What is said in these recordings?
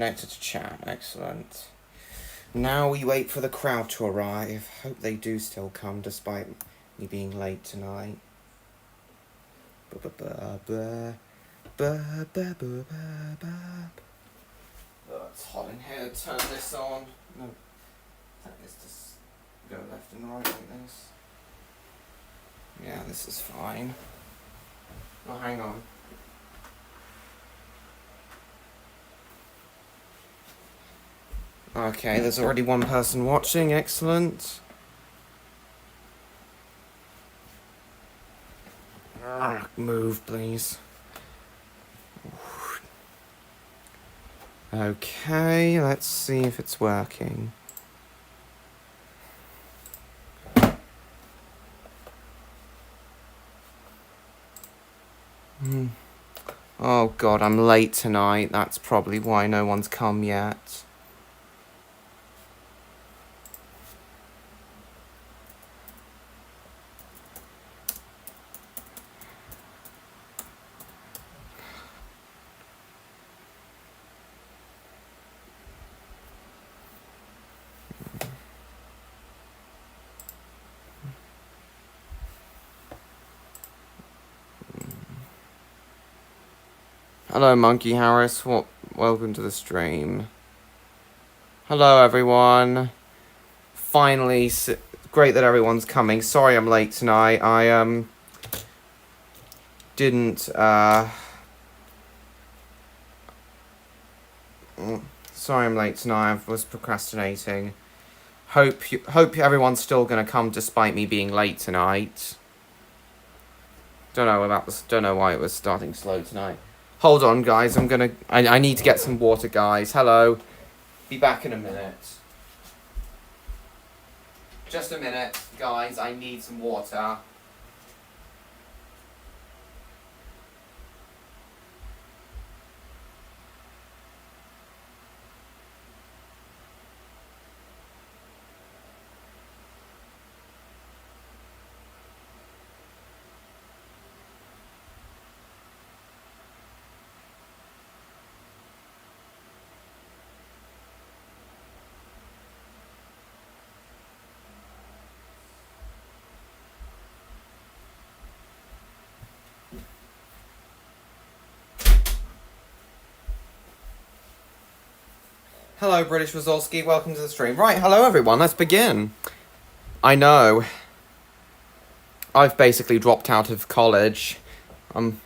Connected to chat, excellent. Now we wait for the crowd to arrive. Hope they do still come despite me being late tonight. Oh, it's hot in here. Turn this on. No, turn this to go left and right like this. Yeah, this is fine. Oh, hang on. Okay, there's already one person watching, excellent. Move, please. Okay, let's see if it's working. Oh god, I'm late tonight. That's probably why no one's come yet. Hello, Monkey Harris. Welcome to the stream. Hello, everyone. Finally, great that everyone's coming. Sorry I'm late tonight. I didn't sorry I'm late tonight. I was procrastinating. Hope everyone's still gonna come despite me being late tonight. Don't know why it was starting slow tonight. Hold on, guys. I need to get some water, guys. Hello. Be back in a minute. Just a minute, guys. I need some water. Hello, British Wazowski. Welcome to the stream. Right, hello everyone. Let's begin. I know. I've basically dropped out of college. I'm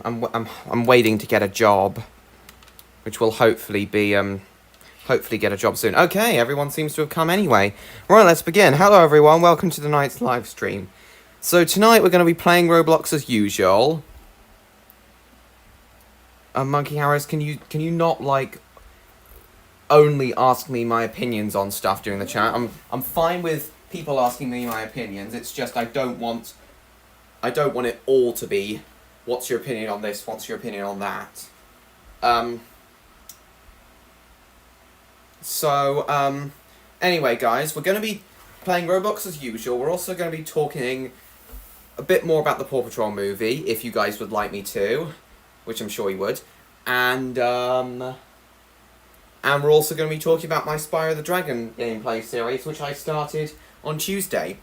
waiting to get a job, which will hopefully get a job soon. Okay, everyone seems to have come anyway. Right, let's begin. Hello everyone. Welcome to tonight's live stream. So tonight we're going to be playing Roblox as usual. Monkey Harris, can you not like only ask me my opinions on stuff during the chat? I'm fine with people asking me my opinions. It's just I don't want it all to be what's your opinion on this, what's your opinion on that. Anyway guys, we're going to be playing Roblox as usual. We're also going to be talking a bit more about the Paw Patrol movie, if you guys would like me to, which I'm sure you would. And we're also going to be talking about my Spyro the Dragon gameplay series, which I started on Tuesday.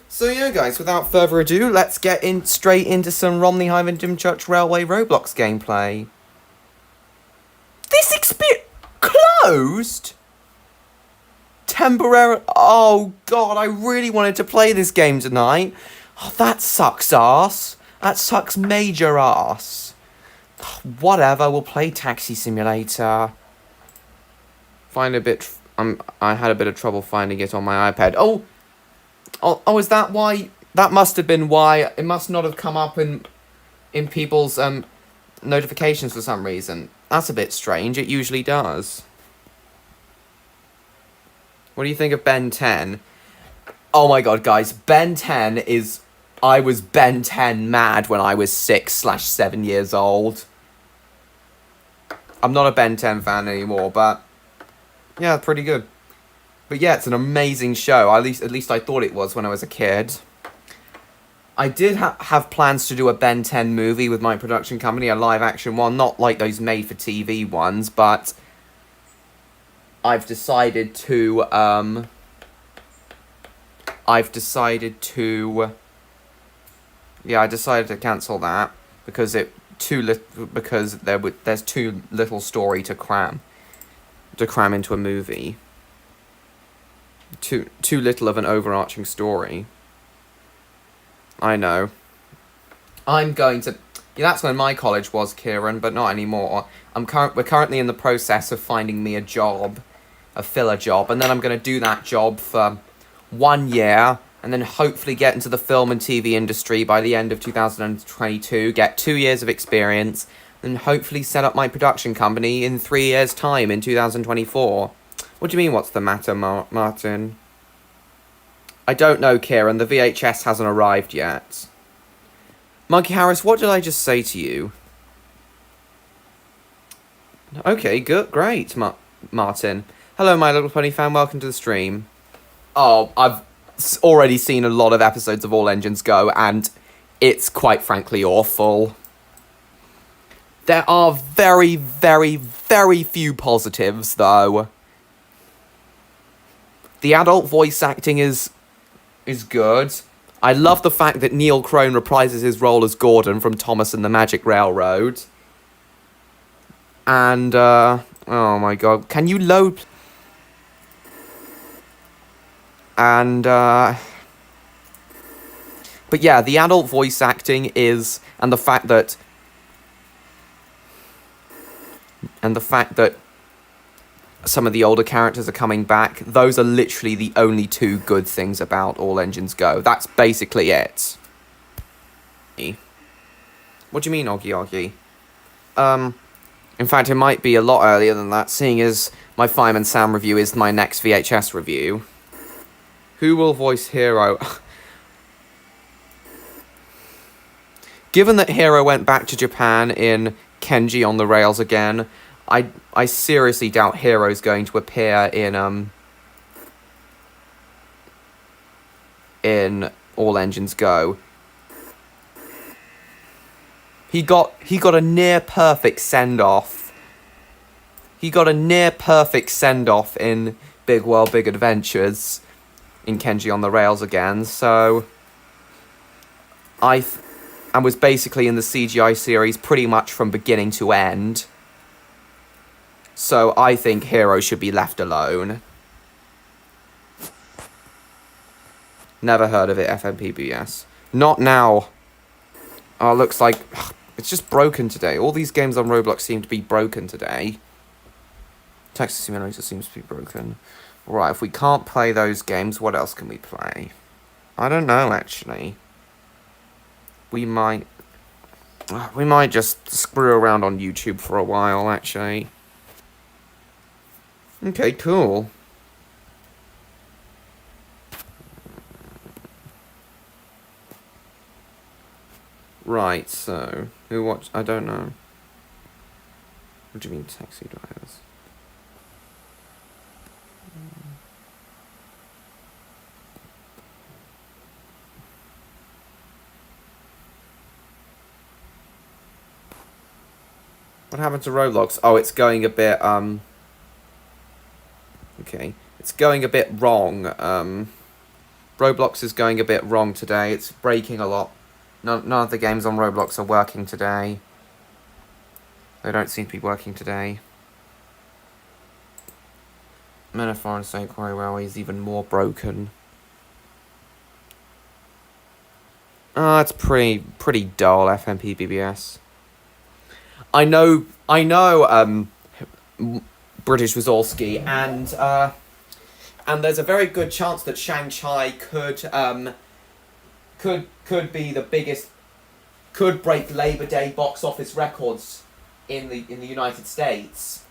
So yeah, guys, without further ado, let's get straight into some Romney Hive and Dimchurch Railway Roblox gameplay. This experience closed? Temporary. Oh god, I really wanted to play this game tonight. Oh, that sucks ass. That sucks major ass. Whatever, we'll play Taxi Simulator. I had a bit of trouble finding it on my iPad. Oh, is that why? That must have been why. It must not have come up in people's notifications for some reason. That's a bit strange. It usually does. What do you think of Ben 10? Oh my god, guys, Ben 10 is... I was Ben 10 mad when I was 6/7 years old. I'm not a Ben 10 fan anymore, but... yeah, pretty good. But yeah, it's an amazing show. At least I thought it was when I was a kid. I did have plans to do a Ben 10 movie with my production company, a live action one. Not like those made-for-TV ones, but I've decided to I decided to cancel that because there's too little story to cram into a movie. Too little of an overarching story. I know. I'm going to... Yeah, that's when my college was, Kieran, but not anymore. We're currently in the process of finding me a job, a filler job, and then I'm going to do that job for 1 year, and then hopefully get into the film and TV industry by the end of 2022, get 2 years of experience, and hopefully set up my production company in 3 years' time in 2024. What do you mean, what's the matter, Martin? I don't know, Kieran. The VHS hasn't arrived yet. Monkey Harris, what did I just say to you? Okay, good, great, Martin. Hello, My Little Pony fan. Welcome to the stream. Oh, I've already seen a lot of episodes of All Engines Go, and it's quite frankly awful. There are very, very, very few positives, though. The adult voice acting is good. I love the fact that Neil Crone reprises his role as Gordon from Thomas and the Magic Railroad. And, oh my god, can you load... And, but yeah, the adult voice acting is... And the fact that some of the older characters are coming back. Those are literally the only two good things about All Engines Go. That's basically it. What do you mean, Oggy? In fact, it might be a lot earlier than that, seeing as my Fireman Sam review is my next VHS review. Who will voice Hero? Given that Hero went back to Japan in Kenji on the Rails again, I seriously doubt Hero's going to appear in All Engines Go. He got a near perfect send-off. He got a near perfect send-off in Big World Big Adventures in Kenji on the Rails again, so and was basically in the CGI series pretty much from beginning to end. So I think Hero should be left alone. Never heard of it, FMPBS. Not now. Oh, looks like... It's just broken today. All these games on Roblox seem to be broken today. Taxi Simulator seems to be broken. Right, if we can't play those games, what else can we play? I don't know, actually. We might just screw around on YouTube for a while, actually. Okay, cool. Right, so... Who watched... I don't know. What do you mean, taxi drivers? What happened to Roblox? Oh, it's going a bit, Okay. It's going a bit wrong. Roblox is going a bit wrong today. It's breaking a lot. None of the games on Roblox are working today. They don't seem to be working today. Metaphor and St. Quarry Railway is even more broken. It's pretty dull, FMPBBS. I know, British Wazowski, and there's a very good chance that Shang-Chi could be the biggest, could break Labor Day box office records in the United States.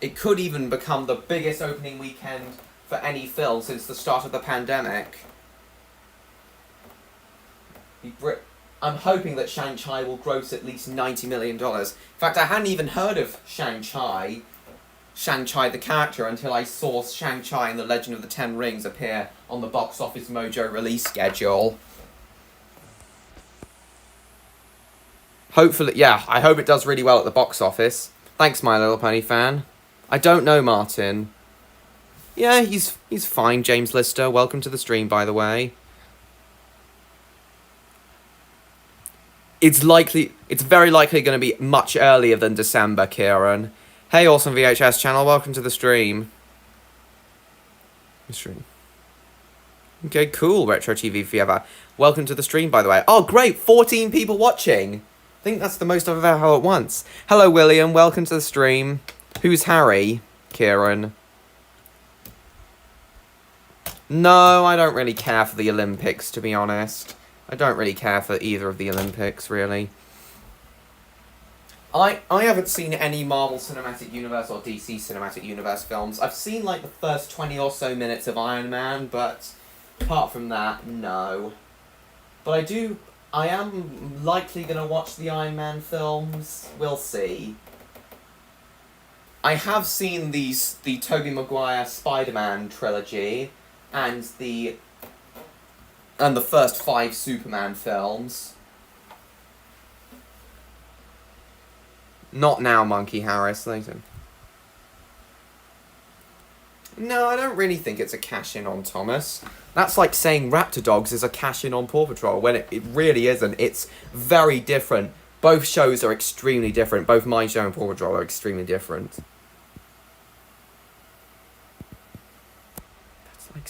It could even become the biggest opening weekend for any film since the start of the pandemic. I'm hoping that Shang-Chi will gross at least $90 million. In fact, I hadn't even heard of Shang-Chi the character, until I saw Shang-Chi and the Legend of the Ten Rings appear on the Box Office Mojo release schedule. Hopefully, yeah, I hope it does really well at the box office. Thanks, My Little Pony fan. I don't know Martin. Yeah, he's fine, James Lister. Welcome to the stream, by the way. It's very likely going to be much earlier than December, Kieran. Hey, awesome VHS channel, welcome to the stream. Okay, cool, Retro TV Forever. Welcome to the stream, by the way. Oh, great, 14 people watching. I think that's the most I've ever had at once. Hello, William, welcome to the stream. Who's Harry? Kieran. No, I don't really care for the Olympics, to be honest. I don't really care for either of the Olympics, really. I haven't seen any Marvel Cinematic Universe or DC Cinematic Universe films. I've seen, like, the first 20 or so minutes of Iron Man, but apart from that, no. But I am likely going to watch the Iron Man films. We'll see. I have seen the Tobey Maguire Spider-Man trilogy and the first 5 Superman films. Not now, Monkey Harris, later. No, I don't really think it's a cash-in on Thomas. That's like saying Raptor Dogs is a cash-in on Paw Patrol, when it really isn't. It's very different. Both shows are extremely different. Both my show and Paw Patrol are extremely different. That's like...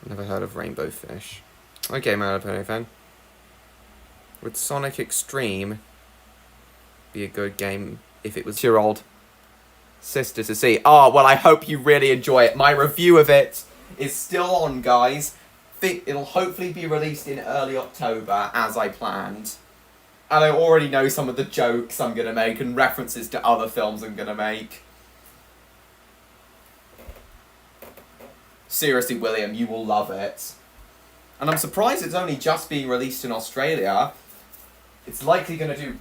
Never heard of Rainbow Fish. Okay, My Little Pony fan. Would Sonic Extreme be a good game if it was your old sister to see? Oh, well, I hope you really enjoy it. My review of it is still on, guys. It'll hopefully be released in early October, as I planned. And I already know some of the jokes I'm going to make and references to other films I'm going to make. Seriously, William, you will love it. And I'm surprised it's only just being released in Australia. It's likely going to do...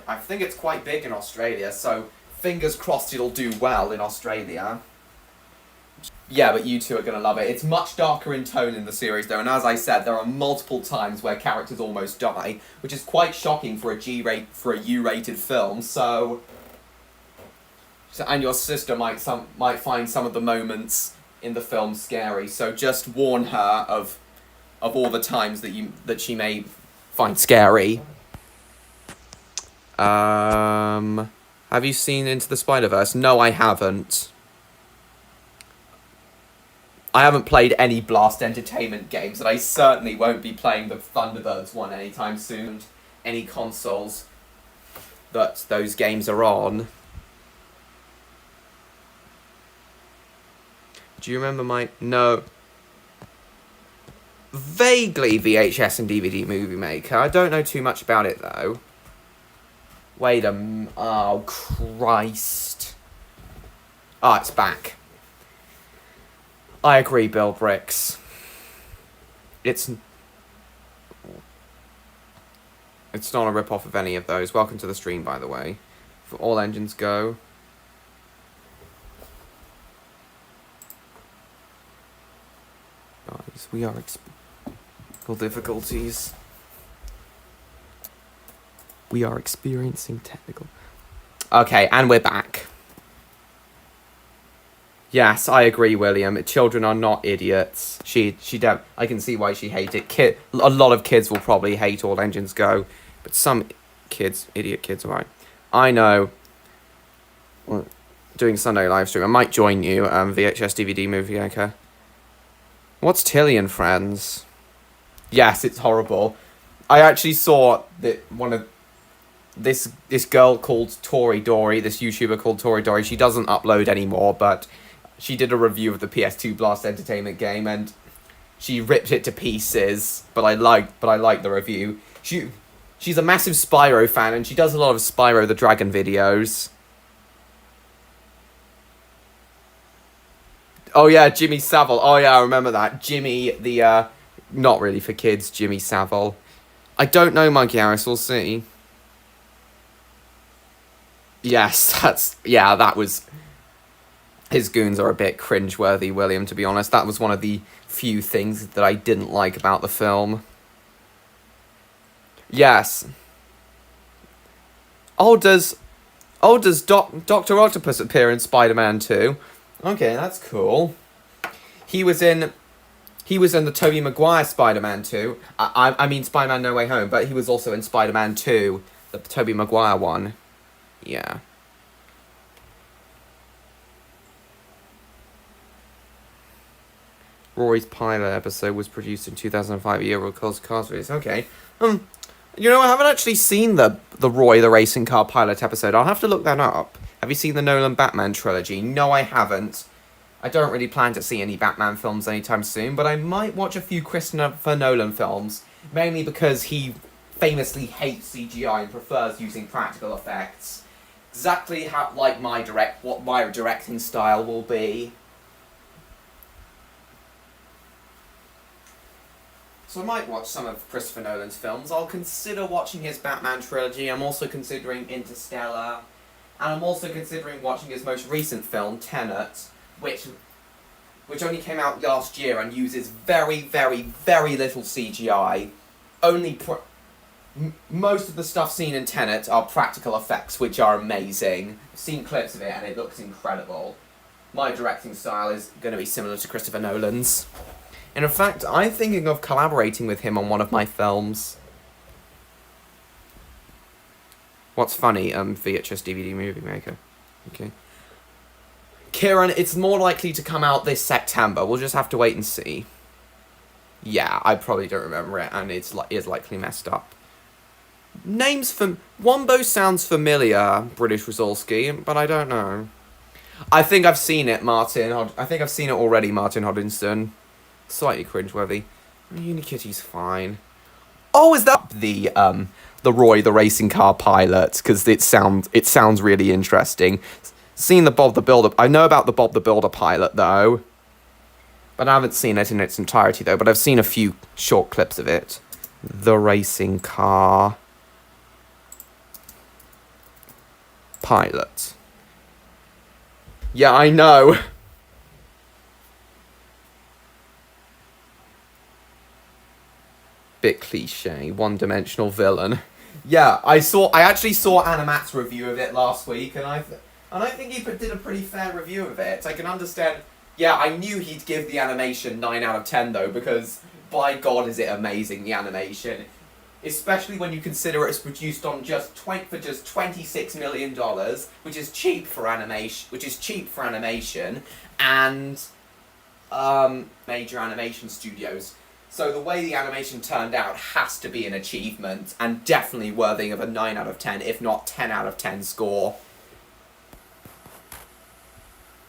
I think it's quite big in Australia, so fingers crossed it'll do well in Australia. Yeah, but you two are going to love it. It's much darker in tone in the series, though, and as I said, there are multiple times where characters almost die, which is quite shocking for a U-rated film, so... And your sister might find some of the moments in the film scary, so just warn her of all the times that she may find scary. Have you seen Into the Spider-Verse? No, I haven't. I haven't played any Blast Entertainment games, and I certainly won't be playing the Thunderbirds one anytime soon. Any consoles that those games are on. Do you remember No. Vaguely VHS and DVD Movie Maker. I don't know too much about it, though. Oh, Christ. Oh, it's back. I agree, Bill Bricks. It's not a rip-off of any of those. Welcome to the stream, by the way. For All Engines Go. Guys, we are difficulties. We are experiencing technical... Okay, and we're back. Yes, I agree, William. Children are not idiots. I can see why she hated it. A lot of kids will probably hate All Engines Go, but some idiot kids, are right. I know. Doing Sunday live stream. I might join you, VHS DVD Movie Maker. What's Tilly and Friends? Yes, it's horrible. I actually saw that this girl called Tori Dory, this YouTuber called Tori Dory. She doesn't upload anymore, but she did a review of the PS2 Blast Entertainment game, and she ripped it to pieces. But I liked the review. She's a massive Spyro fan, and she does a lot of Spyro the Dragon videos. Oh yeah, Jimmy Savile. Oh yeah, I remember that. Jimmy, not really for kids, Jimmy Savile. I don't know, Monkey Harris, we'll see. Yes, that was... His goons are a bit cringeworthy, William, to be honest. That was one of the few things that I didn't like about the film. Yes. Does Dr. Octopus appear in Spider-Man 2? Okay, that's cool. He was in the Tobey Maguire Spider-Man 2. I mean Spider-Man No Way Home, but he was also in Spider-Man 2, the Tobey Maguire one. Yeah. Rory's pilot episode was produced in 2005, a year of Cars release. Okay. You know, I haven't actually seen the Roy the racing car pilot episode. I'll have to look that up. Have you seen the Nolan Batman trilogy? No, I haven't. I don't really plan to see any Batman films anytime soon, but I might watch a few Christopher Nolan films, mainly because he famously hates CGI and prefers using practical effects. Exactly how what my directing style will be. So I might watch some of Christopher Nolan's films. I'll consider watching his Batman trilogy. I'm also considering Interstellar. And I'm also considering watching his most recent film, Tenet, which only came out last year and uses very, very, very little CGI. Most of the stuff seen in Tenet are practical effects, which are amazing. I've seen clips of it and it looks incredible. My directing style is going to be similar to Christopher Nolan's. And in fact, I'm thinking of collaborating with him on one of my films. What's funny? VHS DVD movie maker. Okay. Kieran, it's more likely to come out this September. We'll just have to wait and see. Yeah, I probably don't remember it, and it is likely messed up. Names from Wombo sounds familiar, British Rosalski, but I don't know. I think I've seen it, Martin. I think I've seen it already, Martin Hodgson. Slightly cringeworthy. Unikitty's fine. Oh, is that the Roy the racing car pilot? Because it sounds really interesting. Seen the Bob the Builder. I know about the Bob the Builder pilot though, but I haven't seen it in its entirety though. But I've seen a few short clips of it. The racing car pilot. Yeah, I know. Bit cliche, one-dimensional villain. Yeah, I actually saw Animat's review of it last week, and I think he did a pretty fair review of it. I can understand. Yeah, I knew he'd give the animation 9 out of 10 though, because by God is it amazing, the animation, especially when you consider it's produced on just $26 million, which is cheap for animation, and major animation studios. So the way the animation turned out has to be an achievement, and definitely worthy of a 9 out of 10, if not 10 out of 10 score.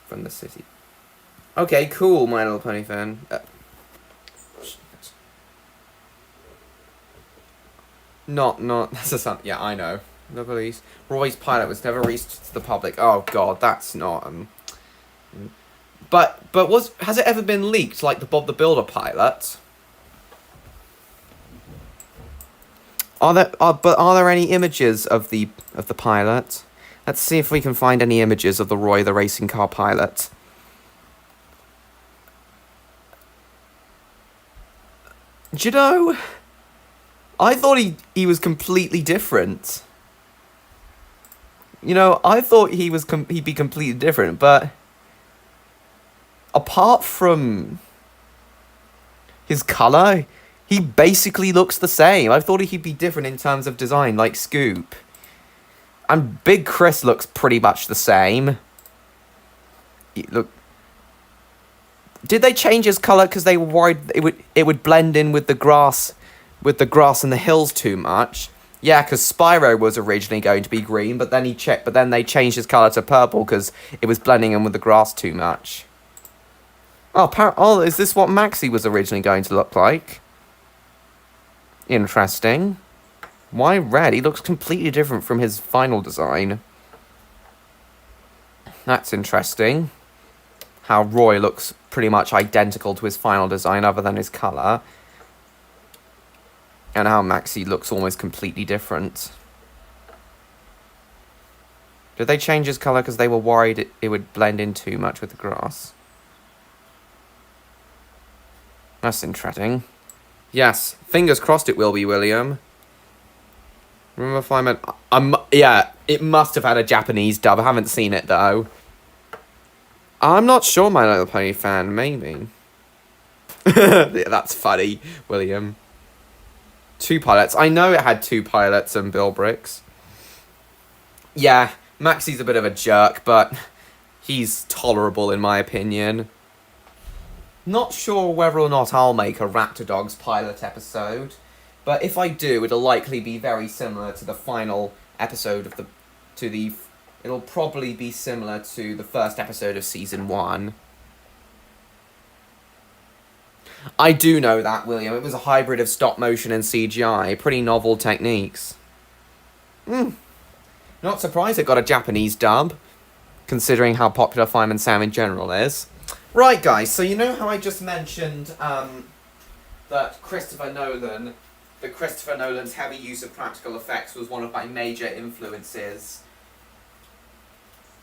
From the city. Okay, cool, My Little Pony fan. That's a son. Yeah, I know. The police. Roy's pilot was never released to the public. Oh God, that's not. But has it ever been leaked like the Bob the Builder pilot? Are there any images of the pilot? Let's see if we can find any images of the Roy the racing car pilot. Do you know? I thought he was completely different. You know, I thought he'd be completely different, but apart from his colour, he basically looks the same. I thought he'd be different in terms of design, like Scoop. And Big Chris looks pretty much the same. Look, did they change his colour because they were worried it would blend in with the grass and the hills too much? Yeah, because Spyro was originally going to be green, but then they changed his colour to purple because it was blending in with the grass too much. Oh, is this what Maxie was originally going to look like? Interesting. Why red? He looks completely different from his final design. That's interesting. How Roy looks pretty much identical to his final design other than his colour. And how Maxie looks almost completely different. Did they change his colour because they were worried it would blend in too much with the grass? That's interesting. Yes, fingers crossed it will be, William. Remember if I meant... yeah, it must have had a Japanese dub. I haven't seen it, though. I'm not sure, My Little Pony fan. Maybe. Yeah, that's funny, William. 2 pilots. I know it had 2 pilots and Bill Bricks. Yeah, Maxie's a bit of a jerk, but he's tolerable in my opinion. Not sure whether or not I'll make a Raptor Dogs pilot episode, but if I do, it'll likely be very similar to the final episode of it'll probably be similar to the first episode of Season 1. I do know that, William. It was a hybrid of stop motion and CGI. Pretty novel techniques. Not surprised it got a Japanese dub, considering how popular Fireman Sam in general is. Right, guys, so you know how I just mentioned that Christopher Nolan's heavy use of practical effects was one of my major influences.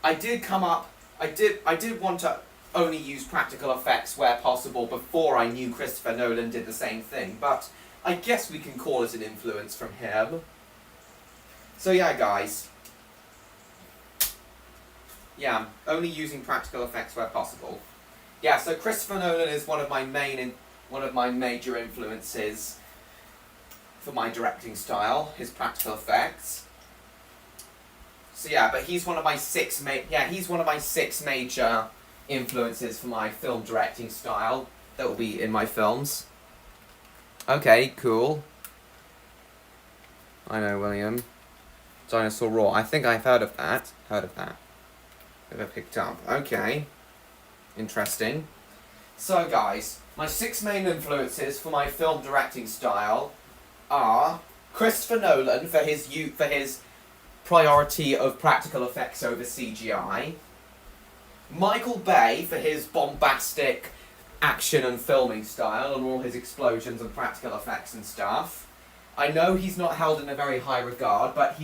I did want to only use practical effects where possible before I knew Christopher Nolan did the same thing, but I guess we can call it an influence from him. So yeah, guys. Yeah, only using practical effects where possible. Yeah, so Christopher Nolan is one of my major influences for my directing style, his practical effects. So yeah, but he's one of my 6 major influences for my film directing style that will be in my films. Okay, cool. I know, William. Dinosaur Raw. I think I've heard of that. That I picked up. Okay. Interesting. So, guys, my 6 main influences for my film directing style are Christopher Nolan for his priority of practical effects over CGI, Michael Bay for his bombastic action and filming style and all his explosions and practical effects and stuff. I know he's not held in a very high regard, but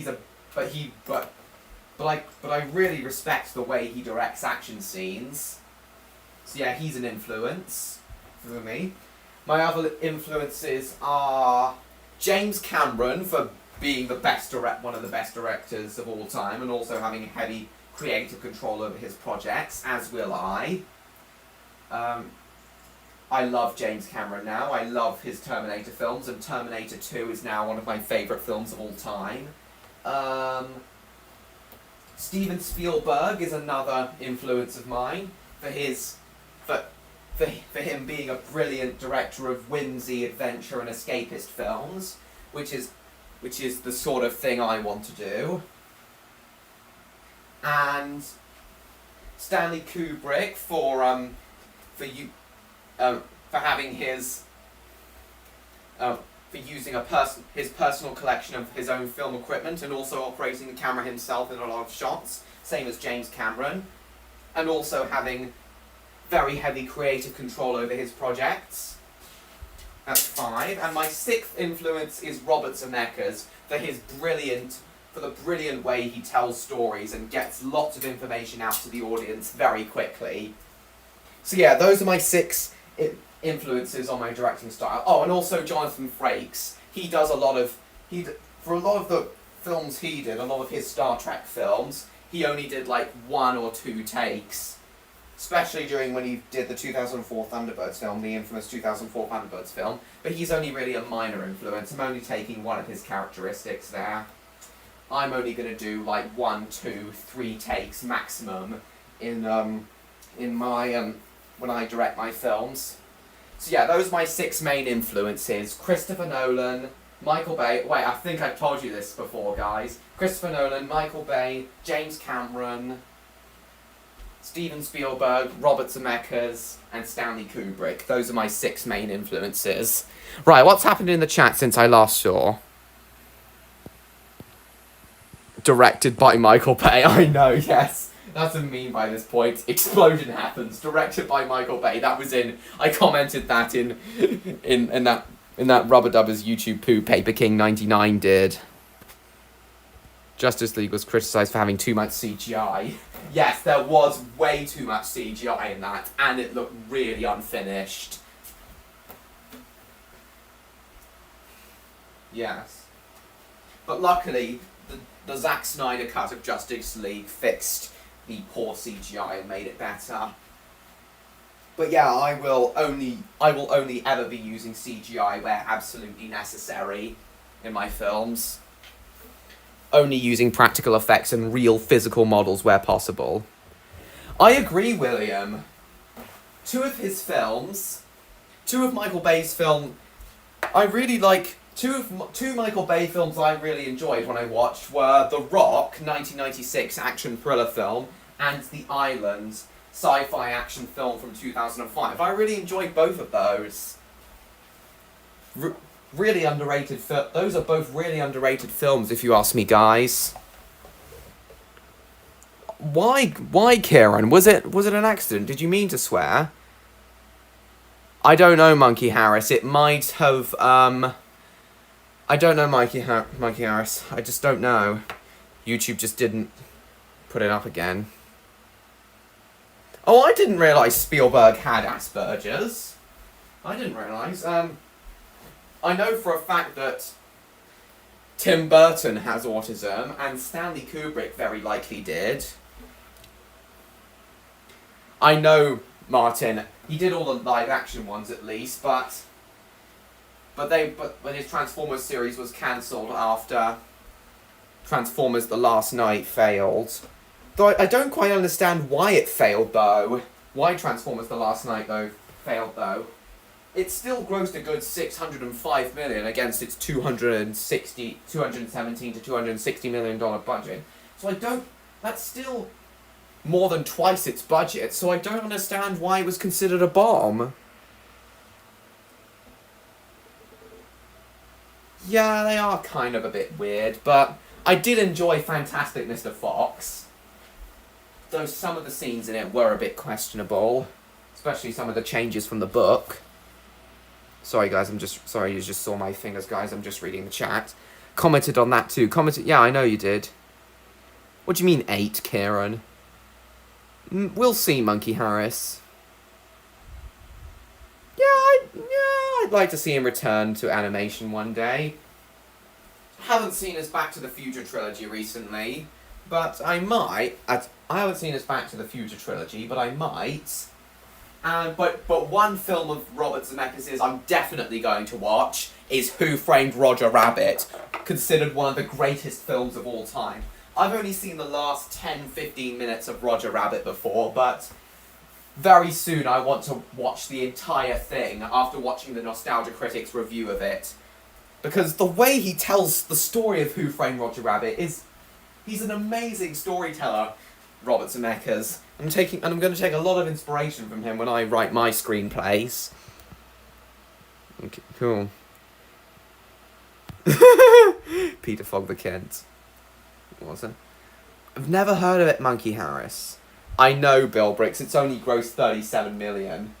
I really respect the way he directs action scenes. So yeah, he's an influence for me. My other influences are James Cameron for being one of the best directors of all time and also having heavy creative control over his projects, as will I. I love James Cameron now. I love his Terminator films, and Terminator 2 is now one of my favourite films of all time. Steven Spielberg is another influence of mine for him being a brilliant director of whimsy, adventure and escapist films, which is the sort of thing I want to do. And Stanley Kubrick for having for using his personal collection of his own film equipment and also operating the camera himself in a lot of shots, same as James Cameron, and also having very heavy creative control over his projects. That's 5. And my 6th influence is Robert Zemeckis for the brilliant way he tells stories and gets lots of information out to the audience very quickly. So yeah, those are my 6 influences on my directing style. Oh, and also Jonathan Frakes. For a lot of the films he did, a lot of his Star Trek films, he only did like 1 or 2 takes. Especially during when he did the 2004 Thunderbirds film, the infamous 2004 Thunderbirds film. But he's only really a minor influence. I'm only taking one of his characteristics there. I'm only going to do like 1, 2, 3 takes maximum in my when I direct my films. So yeah, those are my 6 main influences. Christopher Nolan, Michael Bay... Wait, I think I've told you this before, guys. Christopher Nolan, Michael Bay, James Cameron, Steven Spielberg, Robert Zemeckis, and Stanley Kubrick. Those are my 6 main influences. Right, what's happened in the chat since I last saw? Directed by Michael Bay. I know, yes. That's a meme by this point. Explosion happens. Directed by Michael Bay. That was I commented that in that Rubber Dubbers YouTube poo Paper King 99 did. Justice League was criticised for having too much CGI. Yes, there was way too much CGI in that, and it looked really unfinished. Yes. But luckily, the Zack Snyder cut of Justice League fixed the poor CGI and made it better. But yeah, I will only ever be using CGI where absolutely necessary in my films. Only using practical effects and real physical models where possible. I agree, William. Two of Michael Bay's films, I really like. Two Michael Bay films I really enjoyed when I watched were The Rock, 1996 action thriller film, and The Island, sci-fi action film from 2005. I really enjoyed both of those. Really underrated those are both really underrated films, if you ask me, guys. Why, Kieran? Was it an accident? Did you mean to swear? I don't know, Monkey Harris. It might have, I don't know, Monkey Harris. I just don't know. YouTube just didn't put it up again. Oh, I didn't realise Spielberg had Asperger's. I didn't realise. I know for a fact that Tim Burton has autism, and Stanley Kubrick very likely did. I know, Martin, he did all the live action ones at least, but when his Transformers series was cancelled after Transformers The Last Night failed. Though I don't quite understand why it failed, though. Why Transformers The Last Night, though, failed, though. It still grossed a good $605 million against its $217 to $260 million budget. So that's still more than twice its budget, so I don't understand why it was considered a bomb. Yeah, they are kind of a bit weird, but I did enjoy Fantastic Mr. Fox. Though some of the scenes in it were a bit questionable, especially some of the changes from the book. Sorry guys, sorry you just saw my fingers, guys, I'm just reading the chat. Commented on that too, yeah, I know you did. What do you mean 8, Kieran? We'll see, Monkey Harris. I'd like to see him return to animation one day. Haven't seen his Back to the Future trilogy recently, but I might. I haven't seen his Back to the Future trilogy, but I might. But one film of Robert Zemeckis' I'm definitely going to watch is Who Framed Roger Rabbit, considered one of the greatest films of all time. I've only seen the last 10-15 minutes of Roger Rabbit before, but very soon I want to watch the entire thing after watching the Nostalgia Critics review of it. Because the way he tells the story of Who Framed Roger Rabbit he's an amazing storyteller, Robert Zemeckis. I'm going to take a lot of inspiration from him when I write my screenplays. Okay, cool. Peter Fogg the Kent. What was it? I've never heard of it, Monkey Harris. I know, Bill Bricks, it's only grossed 37 million.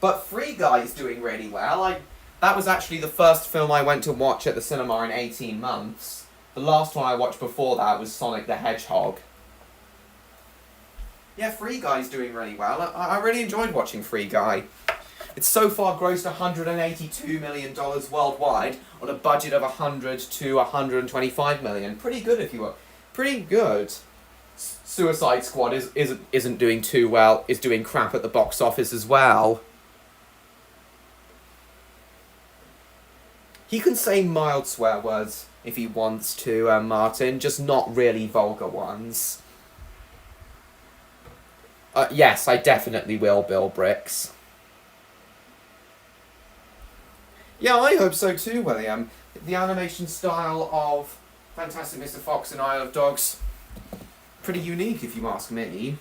But Free Guy's doing really well. That was actually the first film I went to watch at the cinema in 18 months. The last one I watched before that was Sonic the Hedgehog. Yeah, Free Guy's doing really well. I really enjoyed watching Free Guy. It's so far grossed $182 million worldwide on a budget of $100 to $125 million. Pretty good, if you will. Pretty good. Suicide Squad isn't doing too well. Is doing crap at the box office as well. He can say mild swear words if he wants to, Martin, just not really vulgar ones. Yes, I definitely will, Bill Bricks. Yeah, I hope so too, William. The animation style of Fantastic Mr. Fox and Isle of Dogs, pretty unique if you ask me.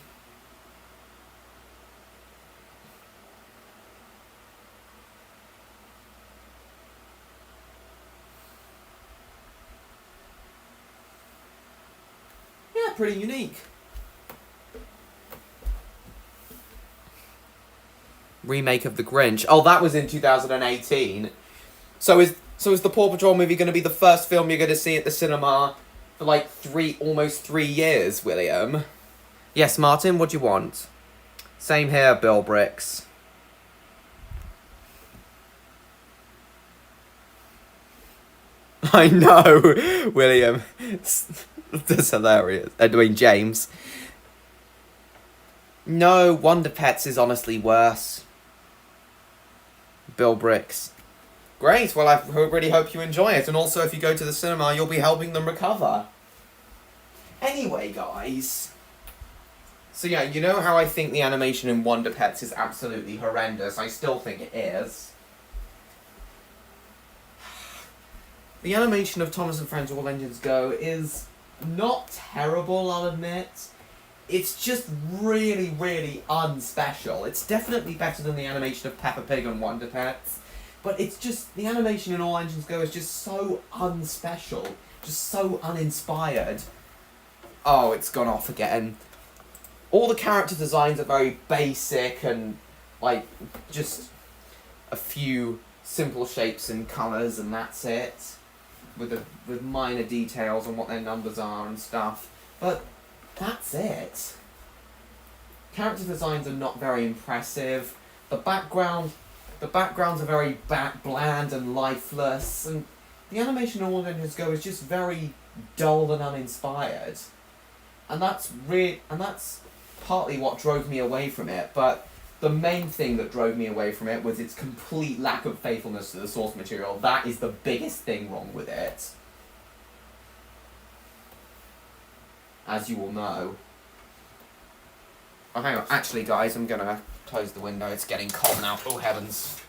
Yeah, pretty unique. Remake of The Grinch. Oh, that was in 2018. So is the Paw Patrol movie going to be the first film you're going to see at the cinema for like almost 3 years, William. Yes, Martin, what do you want? Same here, Bill Bricks. I know, William. That's hilarious. I mean, James. No, Wonder Pets is honestly worse. Bill Bricks. Great, well, I really hope you enjoy it. And also, if you go to the cinema, you'll be helping them recover. Anyway, guys. So yeah, you know how I think the animation in Wonder Pets is absolutely horrendous? I still think it is. The animation of Thomas and Friends All Engines Go is not terrible, I'll admit. It's just really, really unspecial. It's definitely better than the animation of Peppa Pig and Wonder Pets. But it's just, the animation in All Engines Go is just so unspecial. Just so uninspired. Oh, it's gone off again. All the character designs are very basic and, like, just a few simple shapes and colours and that's it. With minor details on what their numbers are and stuff. But that's it. Character designs are not very impressive. The backgrounds are very bland and lifeless, and the animation in All Engines Go is just very dull and uninspired. And that's partly what drove me away from it, but the main thing that drove me away from it was its complete lack of faithfulness to the source material. That is the biggest thing wrong with it. As you all know. Oh, hang on. Actually, guys, I'm gonna close the window. It's getting cold now. Oh, heavens.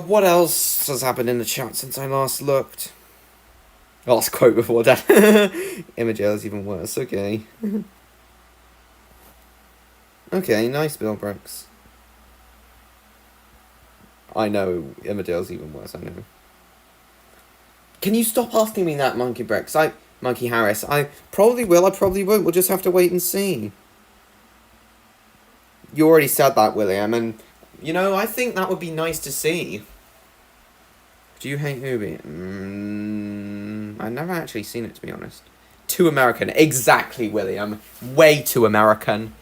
What else has happened in the chat since I last looked? Last quote before that. Imagel is even worse. Okay. Okay, nice, Bill Brooks. I know, Emmerdale's even worse, I know. Can you stop asking me that, Monkey Bricks? Monkey Harris. I probably will, I probably won't. We'll just have to wait and see. You already said that, William, and, you know, I think that would be nice to see. Do you hate Hubie? I've never actually seen it, to be honest. Too American. Exactly, William. Way too American.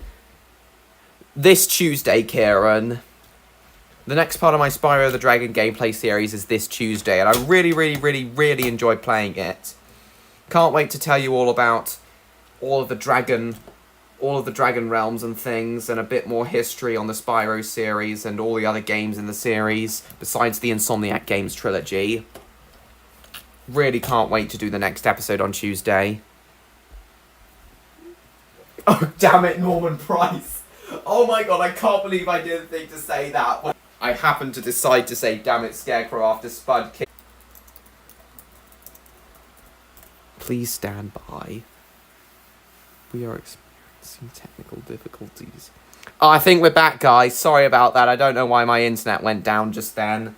This Tuesday, Kieran. The next part of my Spyro the Dragon gameplay series is this Tuesday, and I really enjoyed playing it. Can't wait to tell you all about all of the dragon realms and things, and a bit more history on the Spyro series and all the other games in the series, besides the Insomniac Games trilogy. Really can't wait to do the next episode on Tuesday. Oh, damn it, Norman Price. Oh my god, I can't believe I didn't think to say that. I happened to decide to say damn it, Scarecrow after Spud kicked. Please stand by. We are experiencing technical difficulties. Oh, I think we're back, guys. Sorry about that. I don't know why my internet went down just then.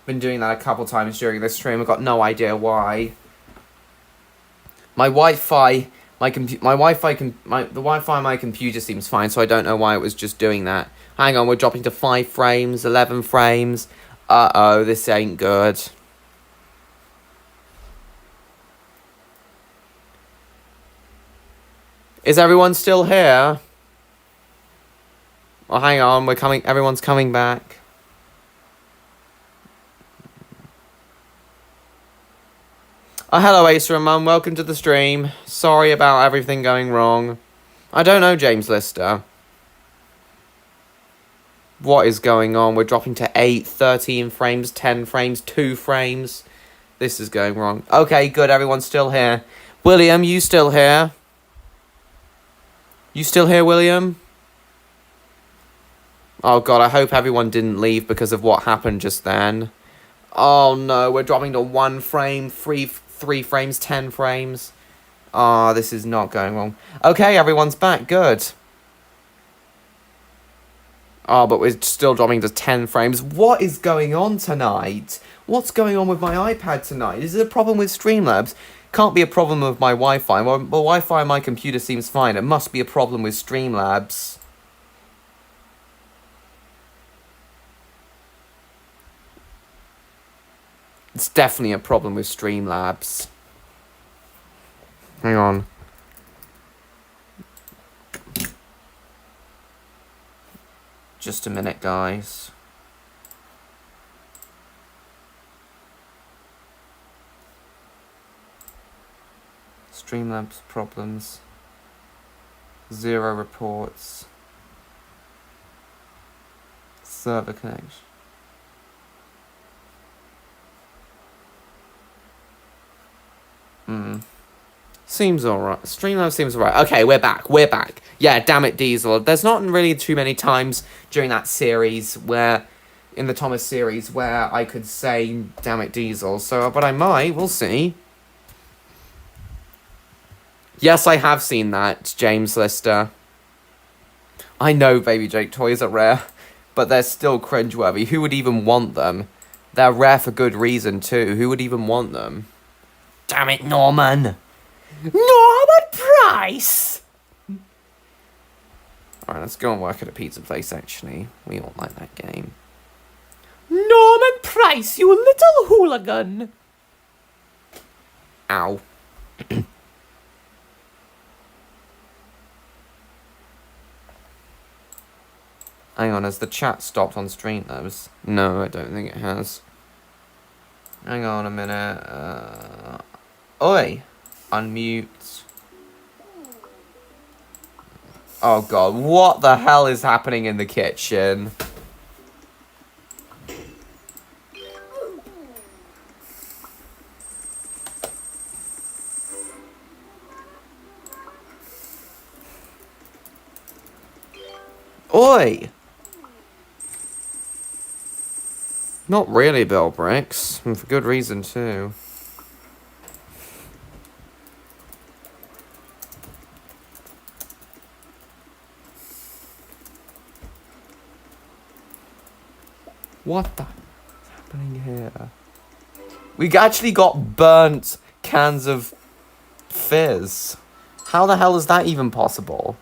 Been doing that a couple times during this stream. I've got no idea why. My Wi-Fi on my computer seems fine, so I don't know why it was just doing that. Hang on, we're dropping to 5 frames, 11 frames. Uh-oh, this ain't good. Is everyone still here? Oh, hang on, everyone's coming back. Oh, hello, Acer and Mum. Welcome to the stream. Sorry about everything going wrong. I don't know, James Lister. What is going on? We're dropping to 8, 13 frames, 10 frames, 2 frames. This is going wrong. Okay, good. Everyone's still here. William, you still here? You still here, William? Oh, God, I hope everyone didn't leave because of what happened just then. Oh, no, we're dropping to 1 frame, 3 frames, 10 frames. Ah, this is not going wrong. Okay, everyone's back. Good. Oh, but we're still dropping to 10 frames. What is going on tonight? What's going on with my iPad tonight? Is it a problem with Streamlabs? Can't be a problem with my Wi-Fi. Well, the Wi-Fi on my computer seems fine. It must be a problem with Streamlabs. It's definitely a problem with Streamlabs. Hang on. Just a minute, guys. Streamlabs problems. 0 reports. Server connection. Seems alright. Streamlabs seems alright. Okay, we're back. We're back. Yeah, damn it, Diesel. There's not really too many times during that series where, in the Thomas series, where I could say, damn it, Diesel. So, but I might. We'll see. Yes, I have seen that, James Lister. I know Baby Jake toys are rare, but they're still cringeworthy. Who would even want them? They're rare for good reason, too. Who would even want them? Damn it, Norman! Norman Price! Alright, let's go and work at a pizza place, actually. We all like that game. Norman Price, you little hooligan! Ow. Hang on, has the chat stopped on Streamlabs? No, I don't think it has. Hang on a minute. Oi! Unmute. Oh god, what the hell is happening in the kitchen? Oi! Not really, Bill Bricks, and for good reason too. What the is happening here? We actually got burnt cans of fizz. How the hell is that even possible?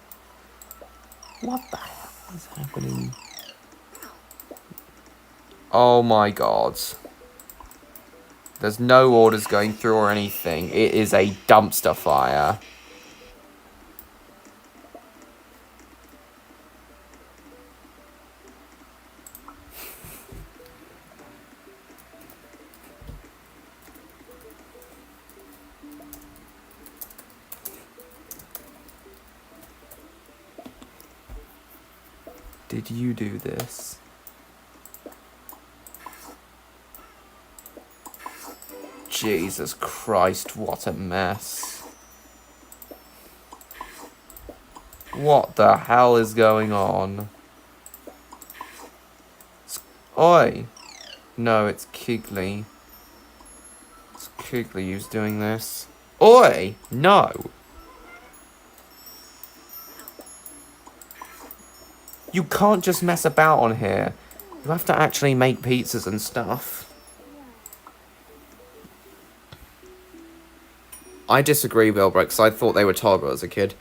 What the hell is happening? Oh my god. There's no orders going through or anything. It is a dumpster fire. Did you do this? Jesus Christ, what a mess. What the hell is going on? Oi! No, it's Kigley. It's Kigley who's doing this. Oi! No! You can't just mess about on here. You have to actually make pizzas and stuff. I disagree, Wilbur, because I thought they were terrible as a kid.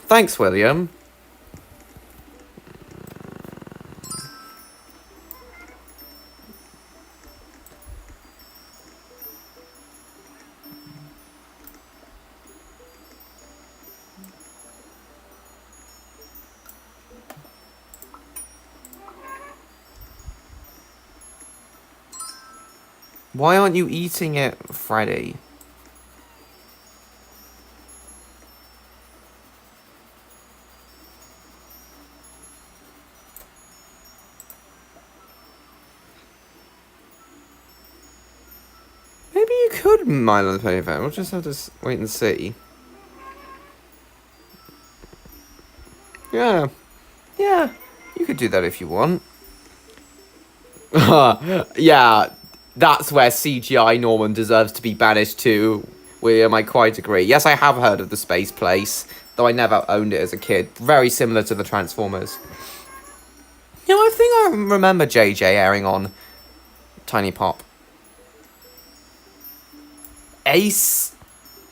Thanks, William. Why aren't you eating it, Freddy? Maybe you could Milo the Penny Fan. We'll just have to wait and see. Yeah. Yeah. You could do that if you want. Yeah. That's where CGI Norman deserves to be banished to. William, I quite agree. Yes, I have heard of the Space Place, though I never owned it as a kid. Very similar to the Transformers. You know, I think I remember JJ airing on Tiny Pop. Ace?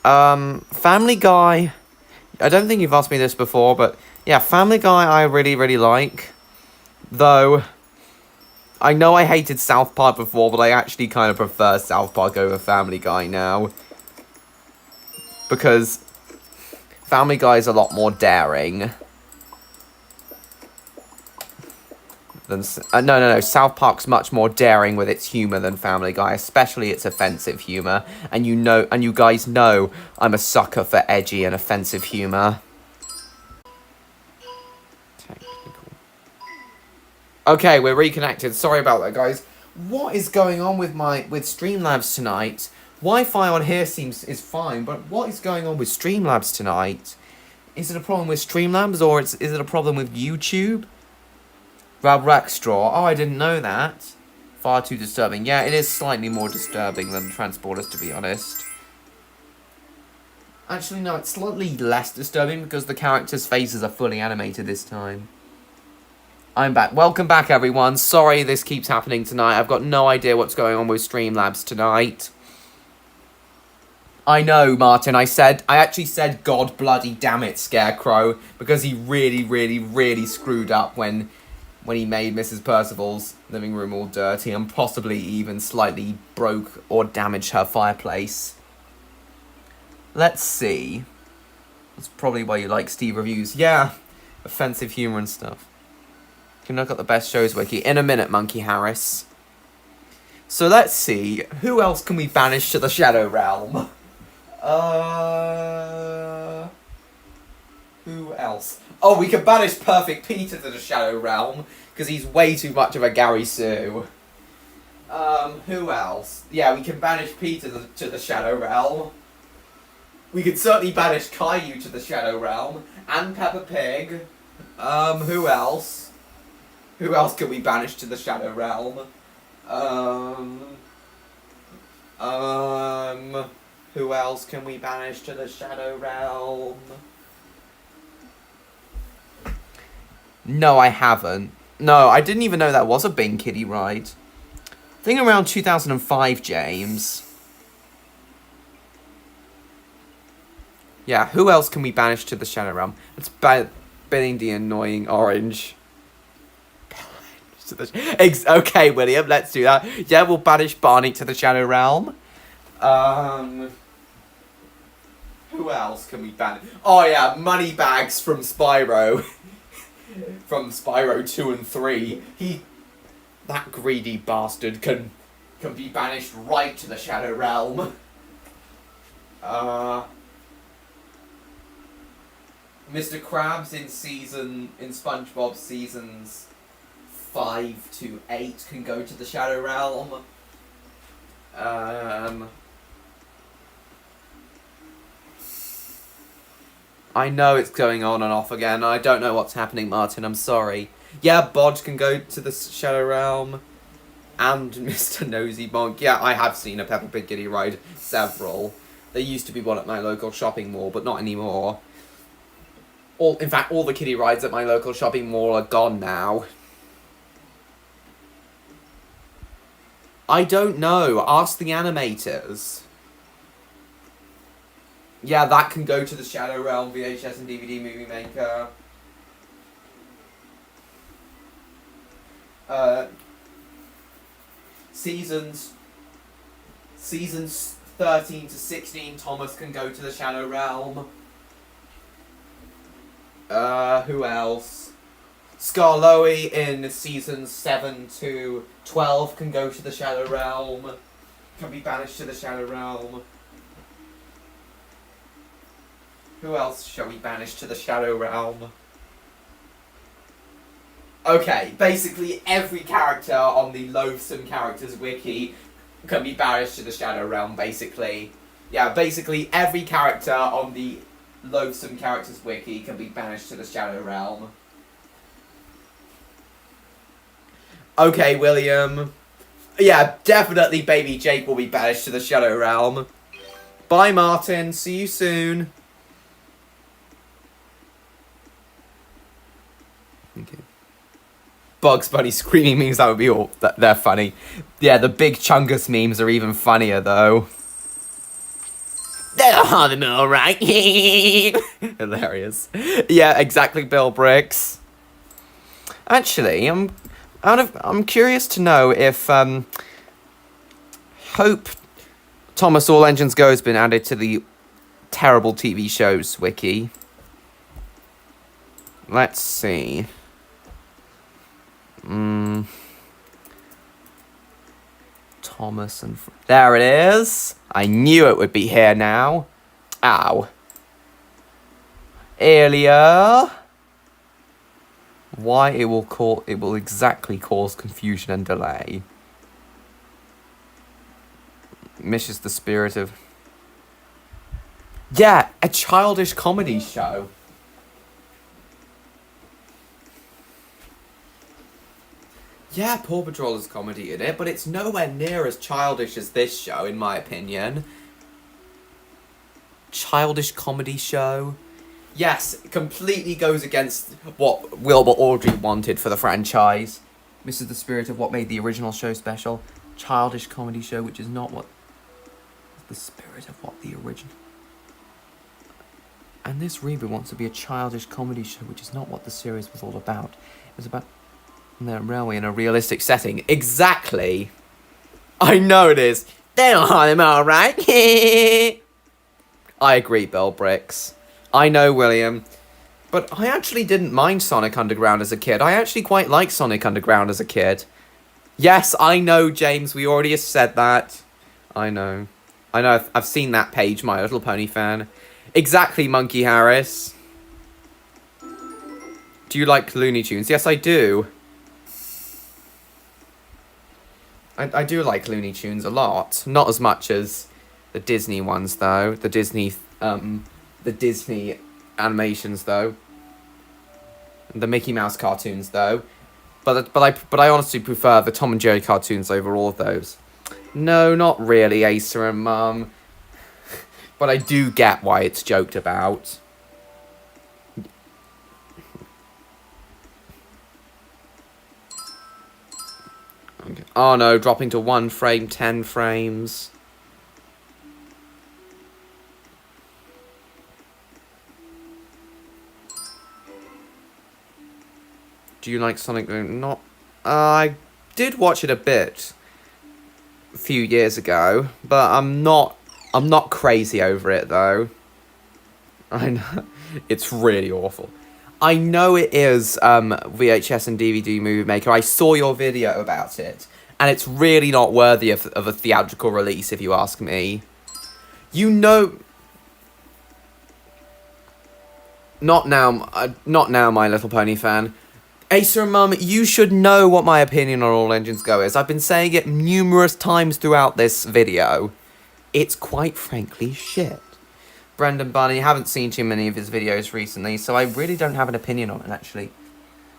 Family Guy. I don't think you've asked me this before, but yeah, Family Guy I really, really like. Though, I know I hated South Park before, but I actually kind of prefer South Park over Family Guy now. Because Family Guy is a lot more daring. Than, no. South Park's much more daring with its humor than Family Guy, especially its offensive humor. And you guys know I'm a sucker for edgy and offensive humor. Technical. Okay, we're reconnected. Sorry about that, guys. What is going on with Streamlabs tonight? Wi-Fi on here is fine, but what is going on with Streamlabs tonight? Is it a problem with Streamlabs, or is it a problem with YouTube? Straw. Oh, I didn't know that. Far too disturbing. Yeah, it is slightly more disturbing than Transporters, to be honest. Actually, no, it's slightly less disturbing because the characters' faces are fully animated this time. I'm back. Welcome back, everyone. Sorry this keeps happening tonight. I've got no idea what's going on with Streamlabs tonight. I know, Martin. I actually said, God bloody damn it, Scarecrow, because he really, really, really screwed up when he made Mrs. Percival's living room all dirty and possibly even slightly broke or damaged her fireplace. Let's see. That's probably why you like Steve Reviews. Yeah, offensive humour and stuff. Can look at the best shows wiki in a minute, Monkey Harris. So let's see. Who else can we banish to the Shadow Realm? Who else? Oh, we can banish Perfect Peter to the Shadow Realm, because he's way too much of a Gary Sue. Who else? Yeah, we can banish Peter to the Shadow Realm. We can certainly banish Caillou to the Shadow Realm, and Peppa Pig. Who else? Who else can we banish to the Shadow Realm? Who else can we banish to the Shadow Realm? No, I haven't. No, I didn't even know that was a Bing Kiddie ride. I think around 2005, James. Yeah, who else can we banish to the Shadow Realm? It's banning the annoying orange. Okay, William, let's do that. Yeah, we'll banish Barney to the Shadow Realm. Who else can we banish? Oh yeah, Moneybags from Spyro. From Spyro 2 and 3. That greedy bastard can be banished right to the Shadow Realm. Mr. Krabs in SpongeBob seasons 5 to 8 can go to the Shadow Realm. I know it's going on and off again. I don't know what's happening, Martin. I'm sorry. Yeah, Bodge can go to the Shadow Realm. And Mr. Nosy Bonk. Yeah, I have seen a Peppa Pig kiddie ride. Several. There used to be one at my local shopping mall, but not anymore. In fact, all the kiddie rides at my local shopping mall are gone now. I don't know. Ask the animators. Yeah, that can go to the Shadow Realm, VHS and DVD Movie Maker. Seasons 13 to 16, Thomas can go to the Shadow Realm. Who else? Scarloey in seasons 7 to 12 can go to the Shadow Realm. Can be banished to the Shadow Realm. Who else shall we banish to the Shadow Realm? Okay, basically every character on the Loathsome Characters wiki can be banished to the Shadow Realm, basically. Yeah, basically every character on the Loathsome Characters wiki can be banished to the Shadow Realm. Okay, William. Yeah, definitely Baby Jake will be banished to the Shadow Realm. Bye, Martin. See you soon. Okay. Bugs Bunny screaming memes, that would be all. They're funny. Yeah, the Big Chungus memes are even funnier, though. I'm alright. Hilarious. Yeah, exactly, Bill Bricks. Actually, I'm curious to know if Hope Thomas All Engines Go has been added to the terrible TV shows wiki. Let's see. Thomas and... There it is. I knew it would be here now. Ow. Earlier. Why it will exactly cause confusion and delay. Misses the spirit of... Yeah, a childish comedy show. Yeah, Paw Patrol is comedy in it, but it's nowhere near as childish as this show, in my opinion. Childish comedy show. Yes, it completely goes against what Wilbur Audrey wanted for the franchise. Misses the spirit of what made the original show special. Childish comedy show, which is not what... The spirit of what the original... And this reboot wants to be a childish comedy show, which is not what the series was all about. It was about... the railway in a realistic setting. Exactly. I know it is. They don't harm them, alright? I agree, Bill Bricks. I know, William. But I actually didn't mind Sonic Underground as a kid. I actually quite liked Sonic Underground as a kid. Yes, I know, James. We already said that. I know. I've seen that page, My Little Pony fan. Exactly, Monkey Harris. Do you like Looney Tunes? Yes, I do. I do like Looney Tunes a lot. Not as much as the Disney ones, though. The Disney animations, though. The Mickey Mouse cartoons, though. But I honestly prefer the Tom and Jerry cartoons over all of those. No, not really, Asa and Mum. But I do get why it's joked about. Okay. Oh no, dropping to 1 frame, 10 frames. Do you like Sonic? Not... I did watch it a bit a few years ago, but I'm not crazy over it though. I know it's really awful. I know it is VHS and DVD movie maker. I saw your video about it, and it's really not worthy of a theatrical release, if you ask me. You know, not now, My Little Pony fan. Asa and Mum, you should know what my opinion on All Engines Go is. I've been saying it numerous times throughout this video. It's quite frankly shit. Brendan Bunny, haven't seen too many of his videos recently, so I really don't have an opinion on it, actually.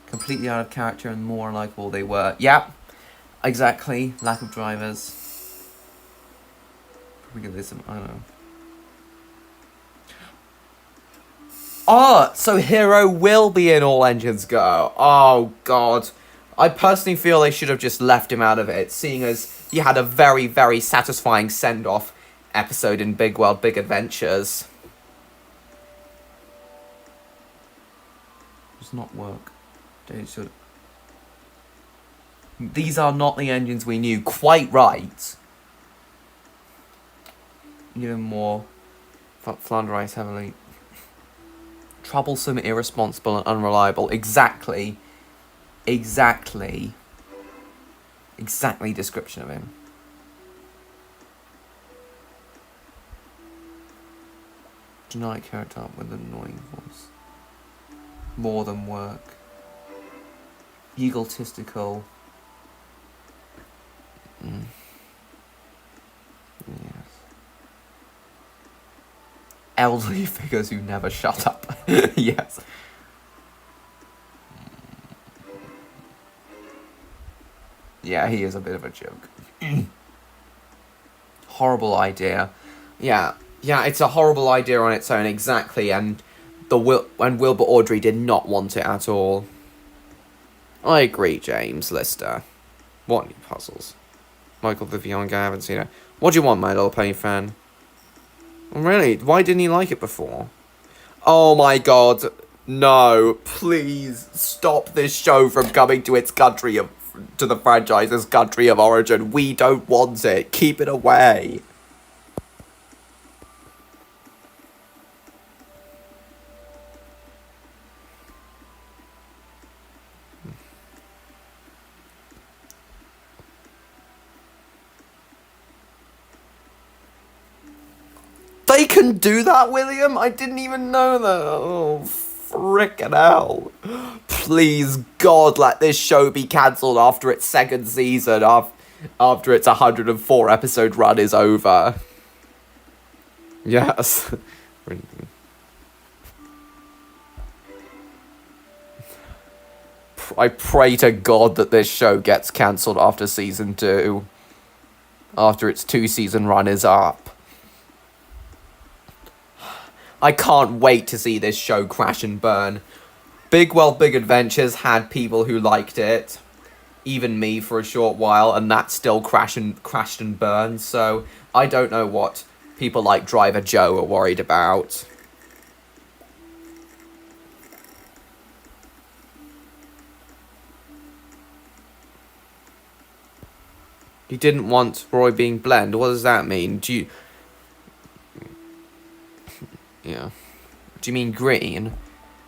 Completely out of character and more unlikable they were. Yep, exactly. Lack of drivers. We get this, I don't know. Oh, so Hero will be in All Engines Go. Oh, God. I personally feel they should have just left him out of it, seeing as he had a very, very satisfying send-off episode in Big World, Big Adventures. Does not work. These are not the engines we knew. Quite right. Even more. Flanderize heavily. Troublesome, irresponsible, and unreliable. Exactly. Exactly description of him. Generic character with an annoying voice. More than work. Egotistical. Yes. Elderly figures who never shut up. Yes. Yeah, he is a bit of a joke. Horrible idea. Yeah, it's a horrible idea on its own, exactly, and Wilbur Audrey did not want it at all. I agree, James Lister. What new puzzles? Michael Vivian, I haven't seen it. What do you want, My Little Pony fan? Really? Why didn't he like it before? Oh my god. No. Please stop this show from coming to its country of... to the franchise's country of origin. We don't want it. Keep it away. They can do that, William? I didn't even know that. Oh, frickin' hell. Please, God, let this show be cancelled after its second season, after its 104 episode run is over. Yes. I pray to God that this show gets cancelled after season 2. After its 2-season run is up. I can't wait to see this show crash and burn. Big World Big Adventures had people who liked it. Even me for a short while, and that still crashed and burned, so I don't know what people like Driver Joe are worried about. You didn't want Roy being blend. What does that mean? Do you... Yeah. Do you mean green?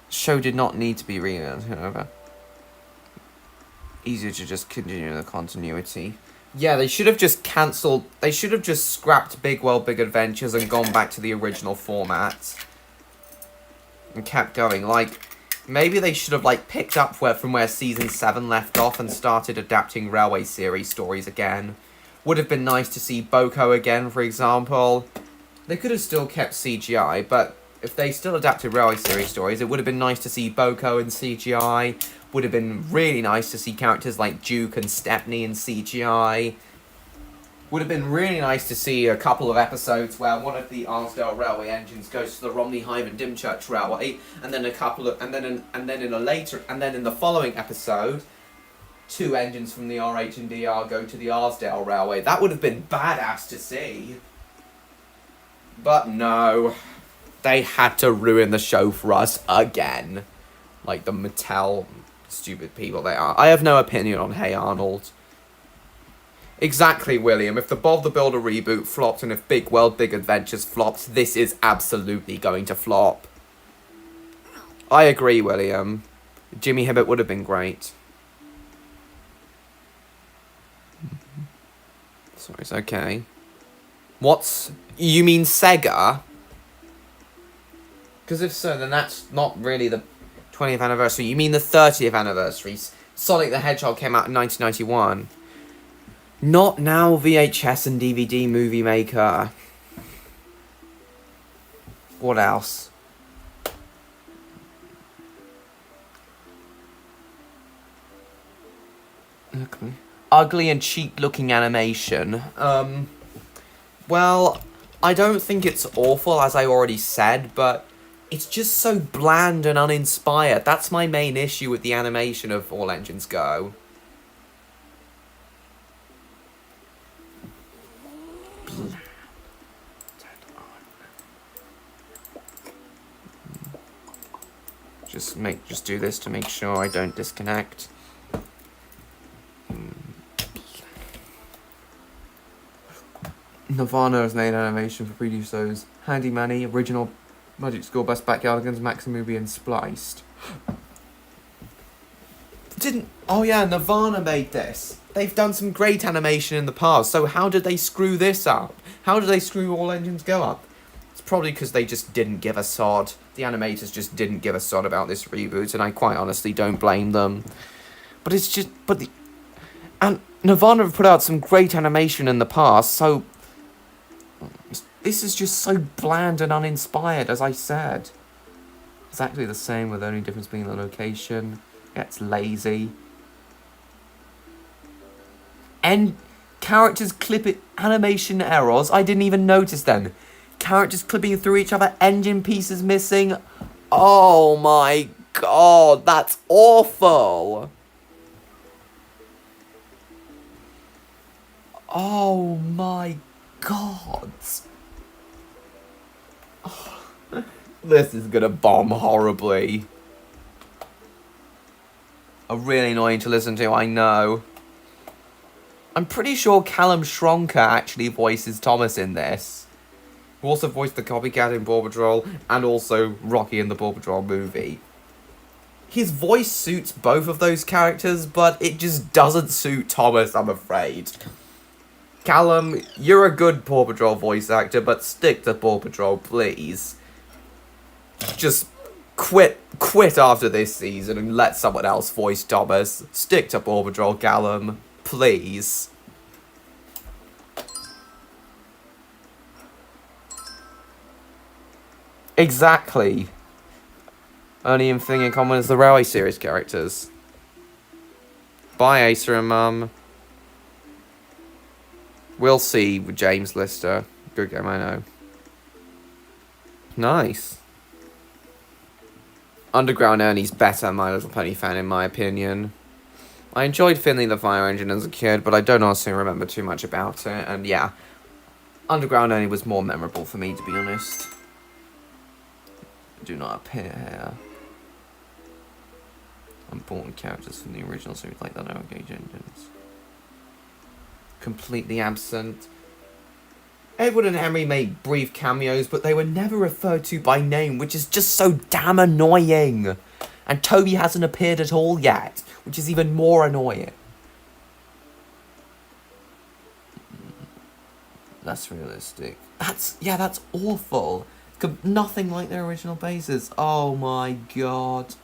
Show did not need to be over. Easier to just continue the continuity. Yeah, they should have just cancelled... They should have just scrapped Big World Big Adventures and gone back to the original format. And kept going. Like, maybe they should have, like, picked up from where Season 7 left off and started adapting Railway series stories again. Would have been nice to see Boko again, for example. They could have still kept CGI, but if they still adapted Railway series stories, it would have been nice to see Boko in CGI. Would have been really nice to see characters like Duke and Stepney in CGI. Would have been really nice to see a couple of episodes where one of the Arnsdale Railway engines goes to the Romney Hive and Dymchurch Railway, and then in the following episode, 2 engines from the RH and DR go to the Arsdale Railway. That would have been badass to see. But no, they had to ruin the show for us again. Like the Mattel stupid people they are. I have no opinion on Hey Arnold. Exactly, William. If the Bob the Builder reboot flopped and if Big World Big Adventures flopped, this is absolutely going to flop. I agree, William. Jimmy Hibbert would have been great. Sorry, it's okay. You mean Sega? Because if so, then that's not really the 20th anniversary. You mean the 30th anniversary. Sonic the Hedgehog came out in 1991. Not now, VHS and DVD movie maker. What else? Ugly and cheap-looking animation. Well, I don't think it's awful, as I already said, but it's just so bland and uninspired. That's my main issue with the animation of All Engines Go. Just do this to make sure I don't disconnect. Nirvana has made animation for previous shows. Handy Manny, Original, Magic School Bus, Backyardigans, Maximovie, and Spliced. Oh yeah, Nirvana made this. They've done some great animation in the past, so how did they screw this up? How did they screw All Engines Go up? It's probably because they just didn't give a sod. The animators just didn't give a sod about this reboot, and I quite honestly don't blame them. But it's just... And Nirvana have put out some great animation in the past, so... This is just so bland and uninspired, as I said. Exactly the same, with the only difference being the location. Yeah, it's lazy. And characters animation errors. I didn't even notice then. Characters clipping through each other, engine pieces missing. Oh my god, that's awful. Oh my god. This is gonna bomb horribly. Really annoying to listen to, I know. I'm pretty sure Callum Schronker actually voices Thomas in this. Who also voiced the copycat in Paw Patrol, and also Rocky in the Paw Patrol movie. His voice suits both of those characters, but it just doesn't suit Thomas, I'm afraid. Callum, you're a good Paw Patrol voice actor, but stick to Paw Patrol, please. Just quit after this season and let someone else voice Thomas. Stick to Paw Patrol, Callum, please. Exactly. Only thing in common is the Railway series characters. Bye, Asa and Mum. We'll see with James Lister. Good game, I know. Nice. Underground Ernie's better My Little Pony fan, in my opinion. I enjoyed Finley the Fire Engine as a kid, but I don't honestly remember too much about it. And yeah, Underground Ernie was more memorable for me, to be honest. Do not appear here. Important characters from the original series like the Narrow Gauge Engines. Completely absent. Edward and Henry made brief cameos, but they were never referred to by name, which is just so damn annoying. And Toby hasn't appeared at all yet, which is even more annoying. Less realistic. That's awful. Nothing like their original bases. Oh my god.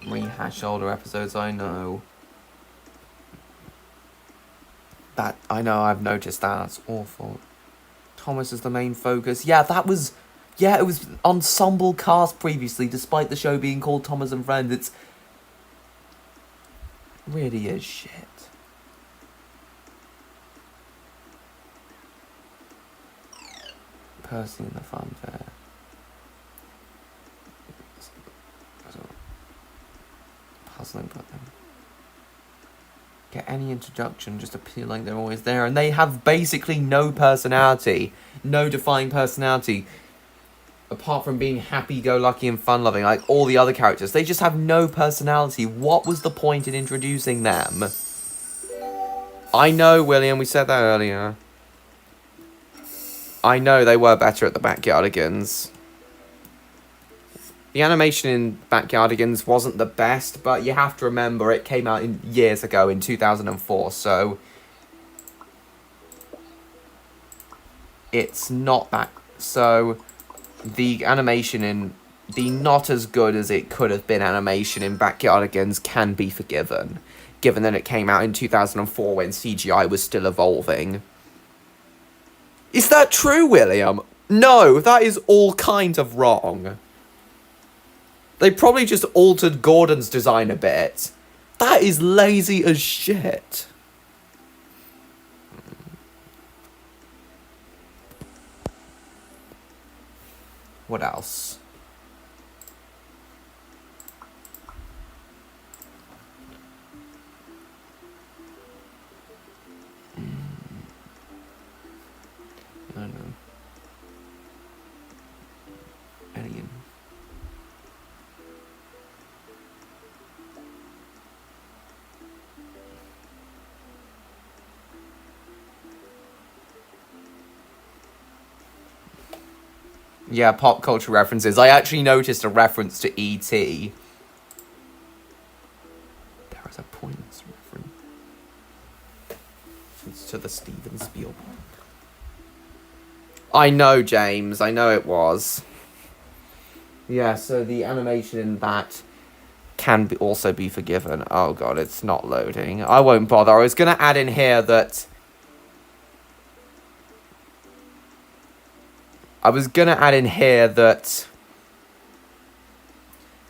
Rehash older episodes, I know. I know, I've noticed that. That's awful. Thomas is the main focus. Yeah, it was ensemble cast previously, despite the show being called Thomas and Friends. It's really is shit. Percy and the Funfair. Puzzling, but get any introduction, just appear like they're always there, and they have basically no personality, no defined personality, apart from being happy-go-lucky and fun-loving, like all the other characters. They just have no personality. What was the point in introducing them? I know, William, we said that earlier. I know they were better at the Backyardigans. The animation in Backyardigans wasn't the best, but you have to remember it came out years ago in 2004, so it's not that. So the animation in the not as good as it could have been animation in Backyardigans can be forgiven, given that it came out in 2004 when CGI was still evolving. Is that true, William? No, that is all kind of wrong. They probably just altered Gordon's design a bit. That is lazy as shit. What else? I don't know. Alien. Yeah, pop culture references. I actually noticed a reference to E.T. There is a pointless reference. It's to the Steven Spielberg. I know, James. I know it was. Yeah, so the animation in that can also be forgiven. Oh god, it's not loading. I won't bother. I was going to add in here that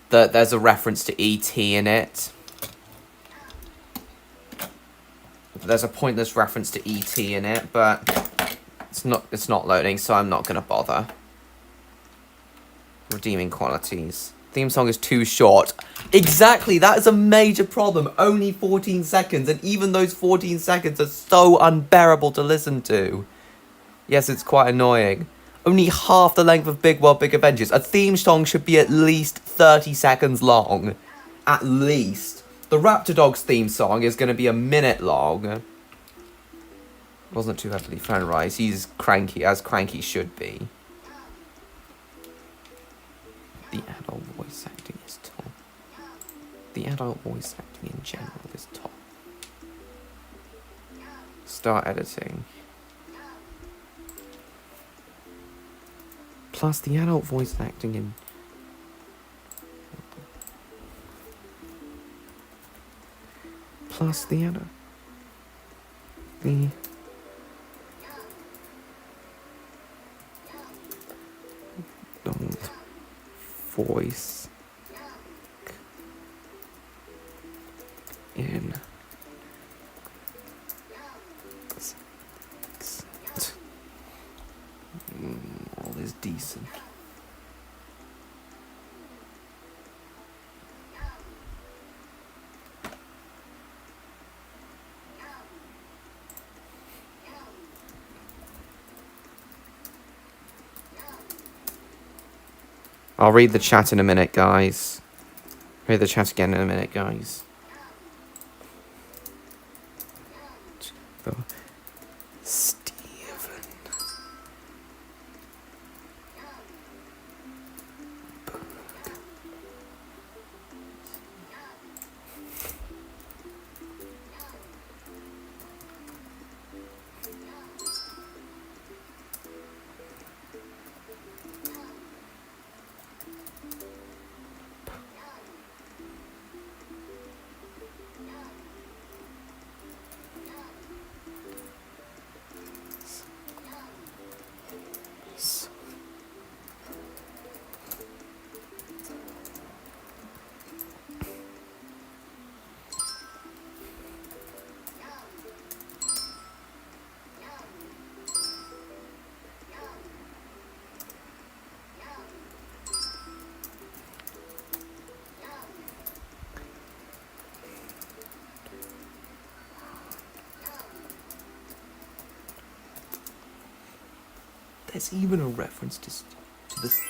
that there's a reference to E.T. in it. There's a pointless reference to E.T. in it, but it's not loading, so I'm not going to bother. Redeeming qualities. Theme song is too short. Exactly, that is a major problem. Only 14 seconds, and even those 14 seconds are so unbearable to listen to. Yes, it's quite annoying. Only half the length of Big World, Big Adventures. A theme song should be at least 30 seconds long. At least. The Raptor Dogs theme song is going to be a minute long. Wasn't too heavily fanrized. He's cranky, as cranky should be. The adult voice acting is top. The adult voice acting in general is top. Start editing. Plus the adult voice acting in... Plus the adult... The... voice in all is decent. I'll read the chat in a minute, guys. Read the chat again in a minute, guys. Steven. There's even a reference to this.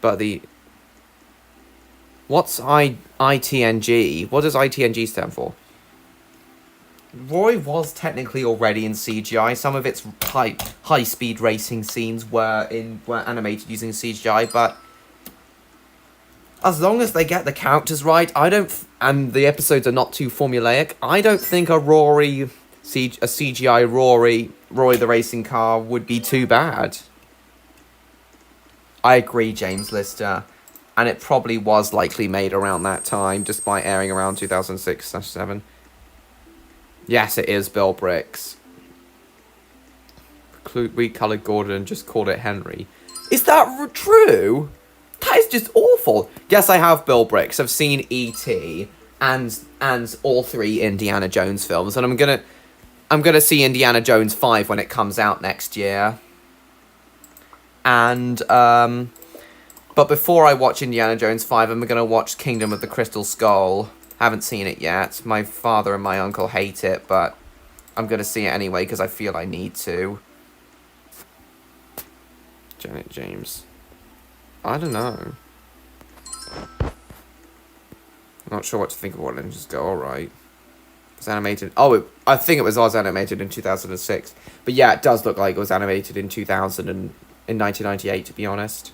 But the... What's ITNG? What does ITNG stand for? Roy was technically already in CGI. Some of its high-speed racing scenes were animated using CGI, but as long as they get the characters right, and the episodes are not too formulaic, I don't think a CGI Roy the racing car would be too bad. I agree, James Lister. And it probably was likely made around that time, despite airing around 2006/7. Yes, it is Bill Bricks. Recoloured Gordon and just called it Henry. Is that true? That is just awful. Yes, I have Bill Bricks. I've seen E.T. and all 3 Indiana Jones films, and I'm gonna see Indiana Jones 5 when it comes out next year. And but before I watch Indiana Jones 5, I'm gonna watch Kingdom of the Crystal Skull. Haven't seen it yet. My father and my uncle hate it, but I'm gonna see it anyway because I feel I need to. Janet James. I don't know. Not sure what to think of what Legends Go. Alright. It was animated. Oh, I think it was animated in 2006. But yeah, it does look like it was animated in 2000 and in 1998, to be honest.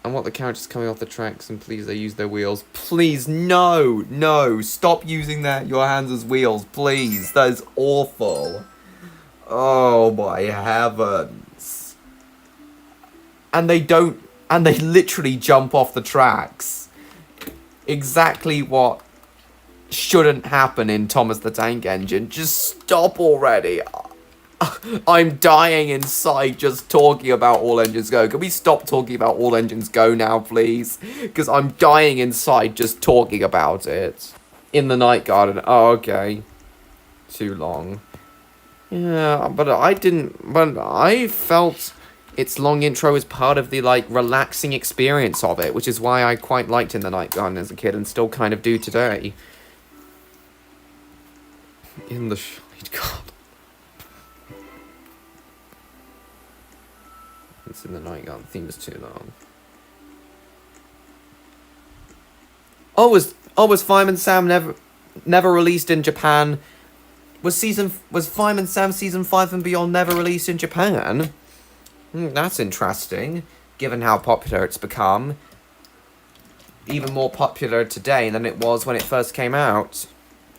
I want the characters coming off the tracks, and please, they use their wheels. Please, no, stop using your hands as wheels, please. That is awful. Oh my heavens. And they literally jump off the tracks. Exactly what shouldn't happen in Thomas the Tank Engine. Just stop already. I'm dying inside just talking about All Engines Go. Can we stop talking about All Engines Go now, please? Because I'm dying inside just talking about it. In the night garden. Oh, okay. Too long. Yeah, but I felt its long intro was part of the, like, relaxing experience of it, which is why I quite liked In the Night Garden as a kid and still kind of do today. In the shade garden. It's In the Night Garden. The theme is too long. Was Fireman Sam never released in Japan? Was Fireman Sam Season 5 and Beyond never released in Japan? That's interesting, given how popular it's become. Even more popular today than it was when it first came out.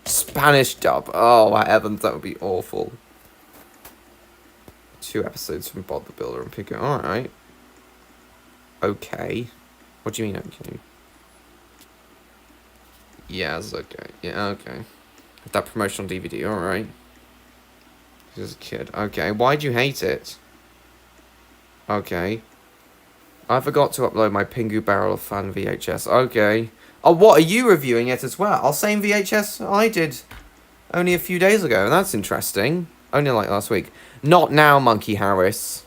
Spanish dub. Oh, heavens, that would be awful. 2 episodes from Bob the Builder and Pico. Alright. Okay. What do you mean, okay? Yes, okay. Yeah, okay. That promotional DVD, alright. As a kid. Okay, why'd you hate it? Okay. I forgot to upload my Pingu Barrel of Fun VHS. Okay. Oh, what, are you reviewing it as well? Same VHS I did only a few days ago. That's interesting. Only like last week. Not now, Monkey Harris.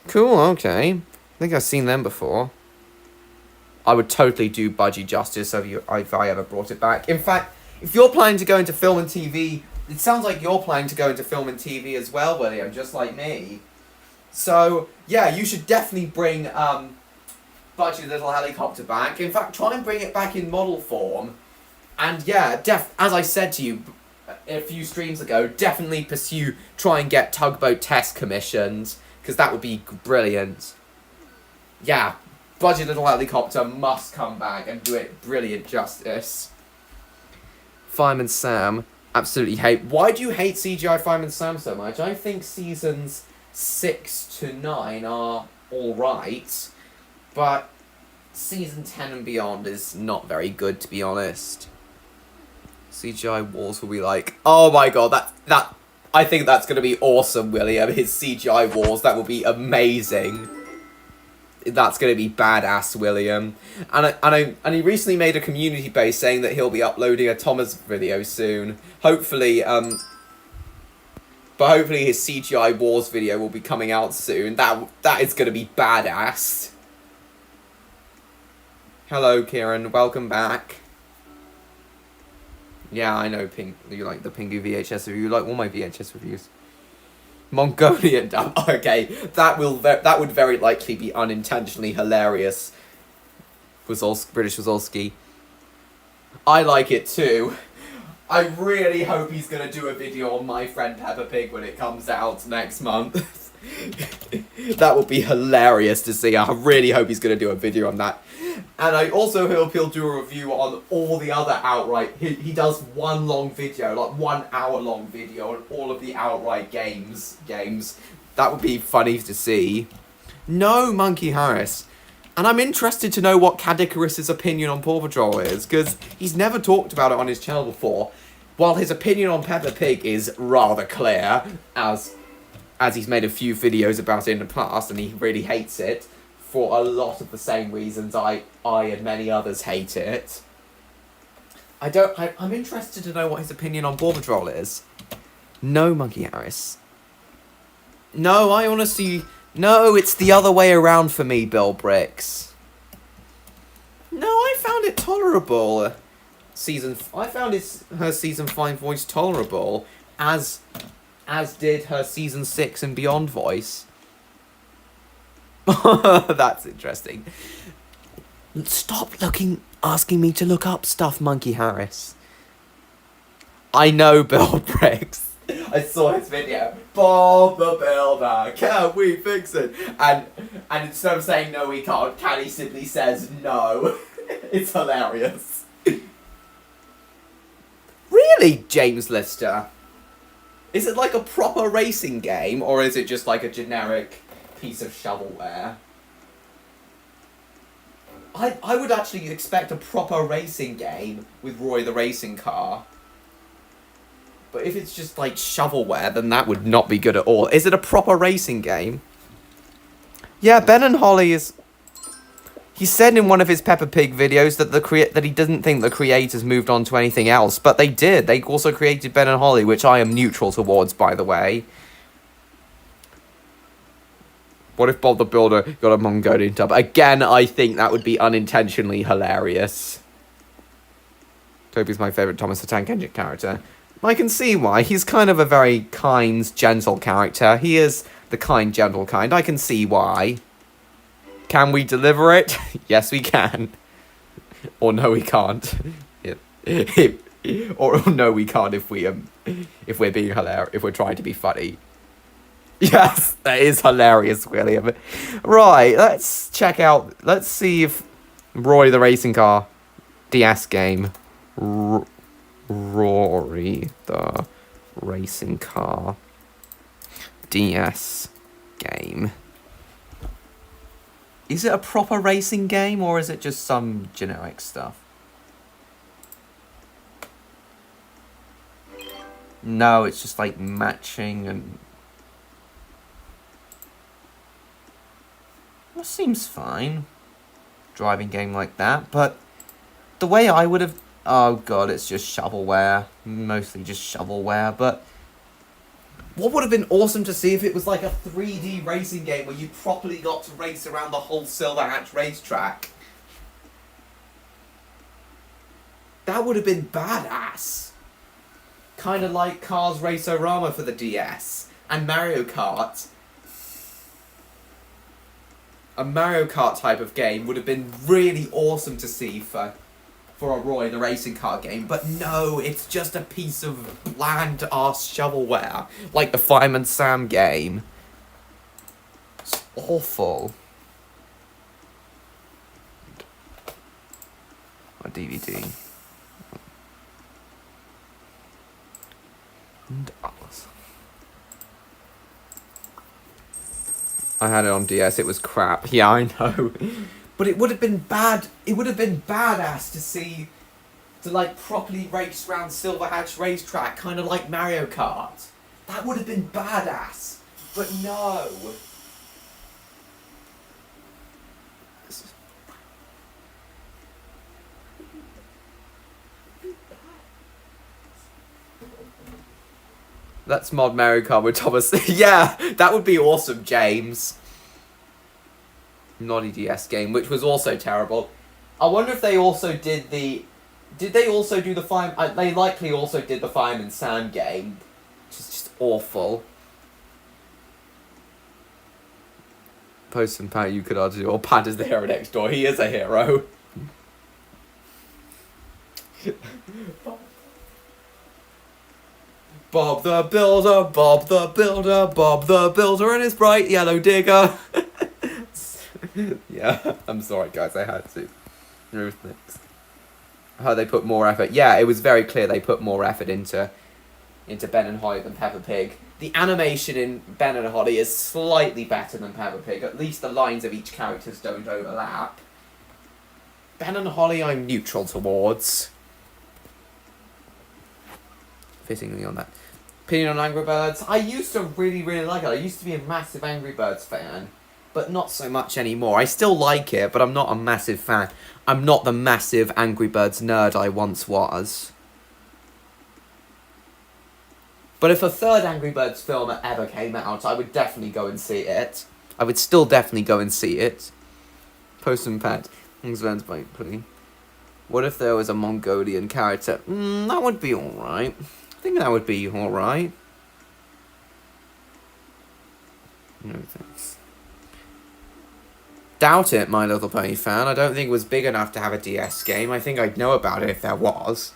Cool, okay. I think I've seen them before. I would totally do Budgie justice if I ever brought it back. In fact, if you're planning to go into film and TV, it sounds like you're planning to go into film and TV as well, William, just like me. So, yeah, you should definitely bring Budgie the Little Helicopter back. In fact, try and bring it back in model form. And yeah, as I said to you a few streams ago, definitely try and get tugboat test commissions, because that would be brilliant. Yeah, Budgie the Little Helicopter must come back and do it brilliant justice. Fireman Sam, absolutely hate. Why do you hate CGI Fireman Sam so much? I think seasons 6 to 9 are alright, but season 10 and beyond is not very good, to be honest. CGI Wars will be like, oh my god, that I think that's gonna be awesome, William. His CGI Wars, that will be amazing. That's gonna be badass, William. And he recently made a community base saying that he'll be uploading a Thomas video soon. Hopefully, but hopefully his CGI Wars video will be coming out soon. That is gonna be badass. Hello, Kieran. Welcome back. Yeah, I know you like the Pingu VHS review. You like all my VHS reviews. Mongolian dub. Okay, that would very likely be unintentionally hilarious. British Wazowski. I like it too. I really hope he's gonna do a video on My Friend Peppa Pig when it comes out next month. That would be hilarious to see. I really hope he's gonna do a video on that. And I also hope he'll do a review on all the other Outright. He does one long video, like 1 hour long video on all of the Outright games. That would be funny to see. No, Monkey Harris. And I'm interested to know what Cadicarus's opinion on Paw Patrol is, because he's never talked about it on his channel before, while his opinion on Peppa Pig is rather clear, as he's made a few videos about it in the past, and he really hates it, for a lot of the same reasons I and many others hate it. I'm interested to know what his opinion on Paw Patrol is. No, Monkey Harris. No, I honestly... No, it's the other way around for me, Bill Bricks. No, I found it tolerable. I found her season 5 voice tolerable, as did her season 6 and beyond voice. That's interesting. Stop asking me to look up stuff, Monkey Harris. I know, Bill Briggs. I saw his video. Bob the Builder, can we fix it? And instead of saying no we can't, Caddy simply says no. It's hilarious. Really, James Lister? Is it like a proper racing game, or is it just like a generic piece of shovelware? I would actually expect a proper racing game with Roy the racing car. But if it's just like shovelware, then that would not be good at all. Is it a proper racing game? Yeah, Ben and Holly is... He said in one of his Peppa Pig videos that that he didn't think the creators moved on to anything else, but they did. They also created Ben and Holly, which I am neutral towards, by the way. What if Bob the Builder got a Mongolian dub? Again, I think that would be unintentionally hilarious. Toby's my favourite Thomas the Tank Engine character. I can see why. He's kind of a very kind, gentle character. He is the kind, gentle kind. I can see why. Can we deliver it? Yes, we can. Or no, we can't. Or no, we can't if we're being hilarious, if we're trying to be funny. Yes, that is hilarious, William. Right, let's check out. Let's see if Roy the Racing Car DS game. Rory the Racing Car DS game. Is it a proper racing game, or is it just some generic stuff? No, it's just like matching and... That seems fine. Driving game like that, but the way I would have... Oh god, it's just shovelware. Mostly just shovelware, but... What would have been awesome to see if it was like a 3D racing game where you properly got to race around the whole Silver Hatch racetrack. That would have been badass. Kind of like Cars Race-O-Rama for the DS. And Mario Kart. A Mario Kart type of game would have been really awesome to see for a Roy the Racing Car game, but no, it's just a piece of bland-ass shovelware, like the Fireman Sam game. It's awful. A DVD. And others. I had it on DS, it was crap. Yeah, I know. But it would have been bad. It would have been badass to see, to like properly race around Silver Hatch racetrack, kind of like Mario Kart. That would have been badass. But no. Let's mod Mario Kart with Thomas. Yeah, that would be awesome, James. Naughty DS game, which was also terrible. I wonder if they also did the... Did they also do the Fireman... They likely also did the Fireman Sam game, which is just awful. Post and Pat, you could argue, or Pat is the hero next door. He is a hero. Bob the Builder, Bob the Builder, Bob the Builder and his bright yellow digger. Yeah, I'm sorry guys, I had to. How they put more effort. Yeah, it was very clear they put more effort into Ben and Holly than Peppa Pig. The animation in Ben and Holly is slightly better than Peppa Pig. At least the lines of each characters don't overlap. Ben and Holly I'm neutral towards. Fittingly on that. Opinion on Angry Birds. I used to really, really like it. I used to be a massive Angry Birds fan. But not so much anymore. I still like it, but I'm not a massive fan. I'm not the massive Angry Birds nerd I once was. But if a third Angry Birds film ever came out, I would definitely go and see it. I would still definitely go and see it. Post and Pat. What if there was a Mongolian character? That would be alright. I think that would be alright. No thanks. Doubt it, My Little Pony fan. I don't think it was big enough to have a DS game. I think I'd know about it if there was.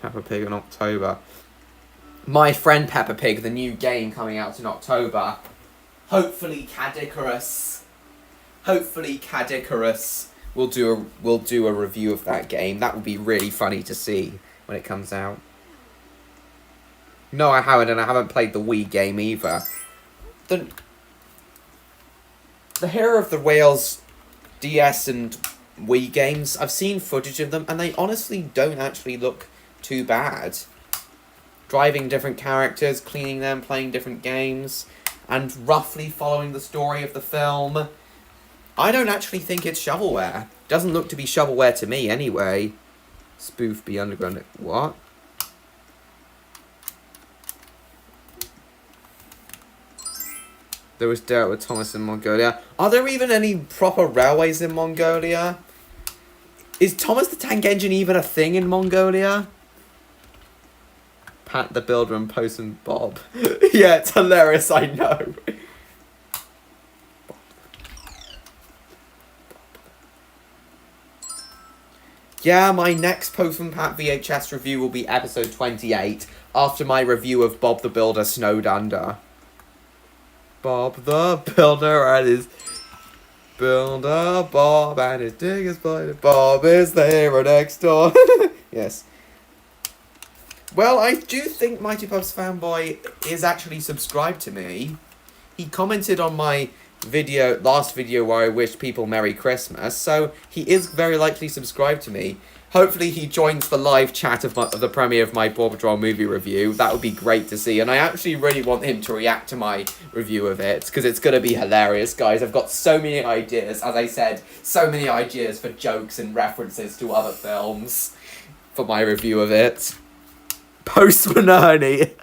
Peppa Pig in October. My Friend Peppa Pig, the new game coming out in October. Hopefully Cadicarus will do a review of that game. That would be really funny to see when it comes out. No, I haven't, and I haven't played the Wii game either. The Hero of the Whales DS and Wii games, I've seen footage of them, and they honestly don't actually look too bad. driving different characters, cleaning them, playing different games, and roughly following the story of the film. I don't actually think it's shovelware. Doesn't look to be shovelware to me anyway. Spoof be underground. What? There was dirt with Thomas in Mongolia. Are there even any proper railways in Mongolia? Is Thomas the Tank Engine even a thing in Mongolia? Pat the Builder and Postman Bob. Yeah, it's hilarious, I know. Yeah, my next Postman Pat VHS review will be episode 28, after my review of Bob the Builder Snowed Under. Bob the Builder and his builder, Bob and his digger's spider. Bob is there next door. Yes. Well, I do think Mighty Pups Fanboy is actually subscribed to me. He commented on my last video where I wished people Merry Christmas, so he is very likely subscribed to me. Hopefully he joins the live chat of the premiere of my Paw Patrol movie review. That would be great to see, and I actually really want him to react to my review of it, because it's going to be hilarious, guys. I've got so many ideas, as I said, so many ideas for jokes and references to other films for my review of it. Postman Ernie.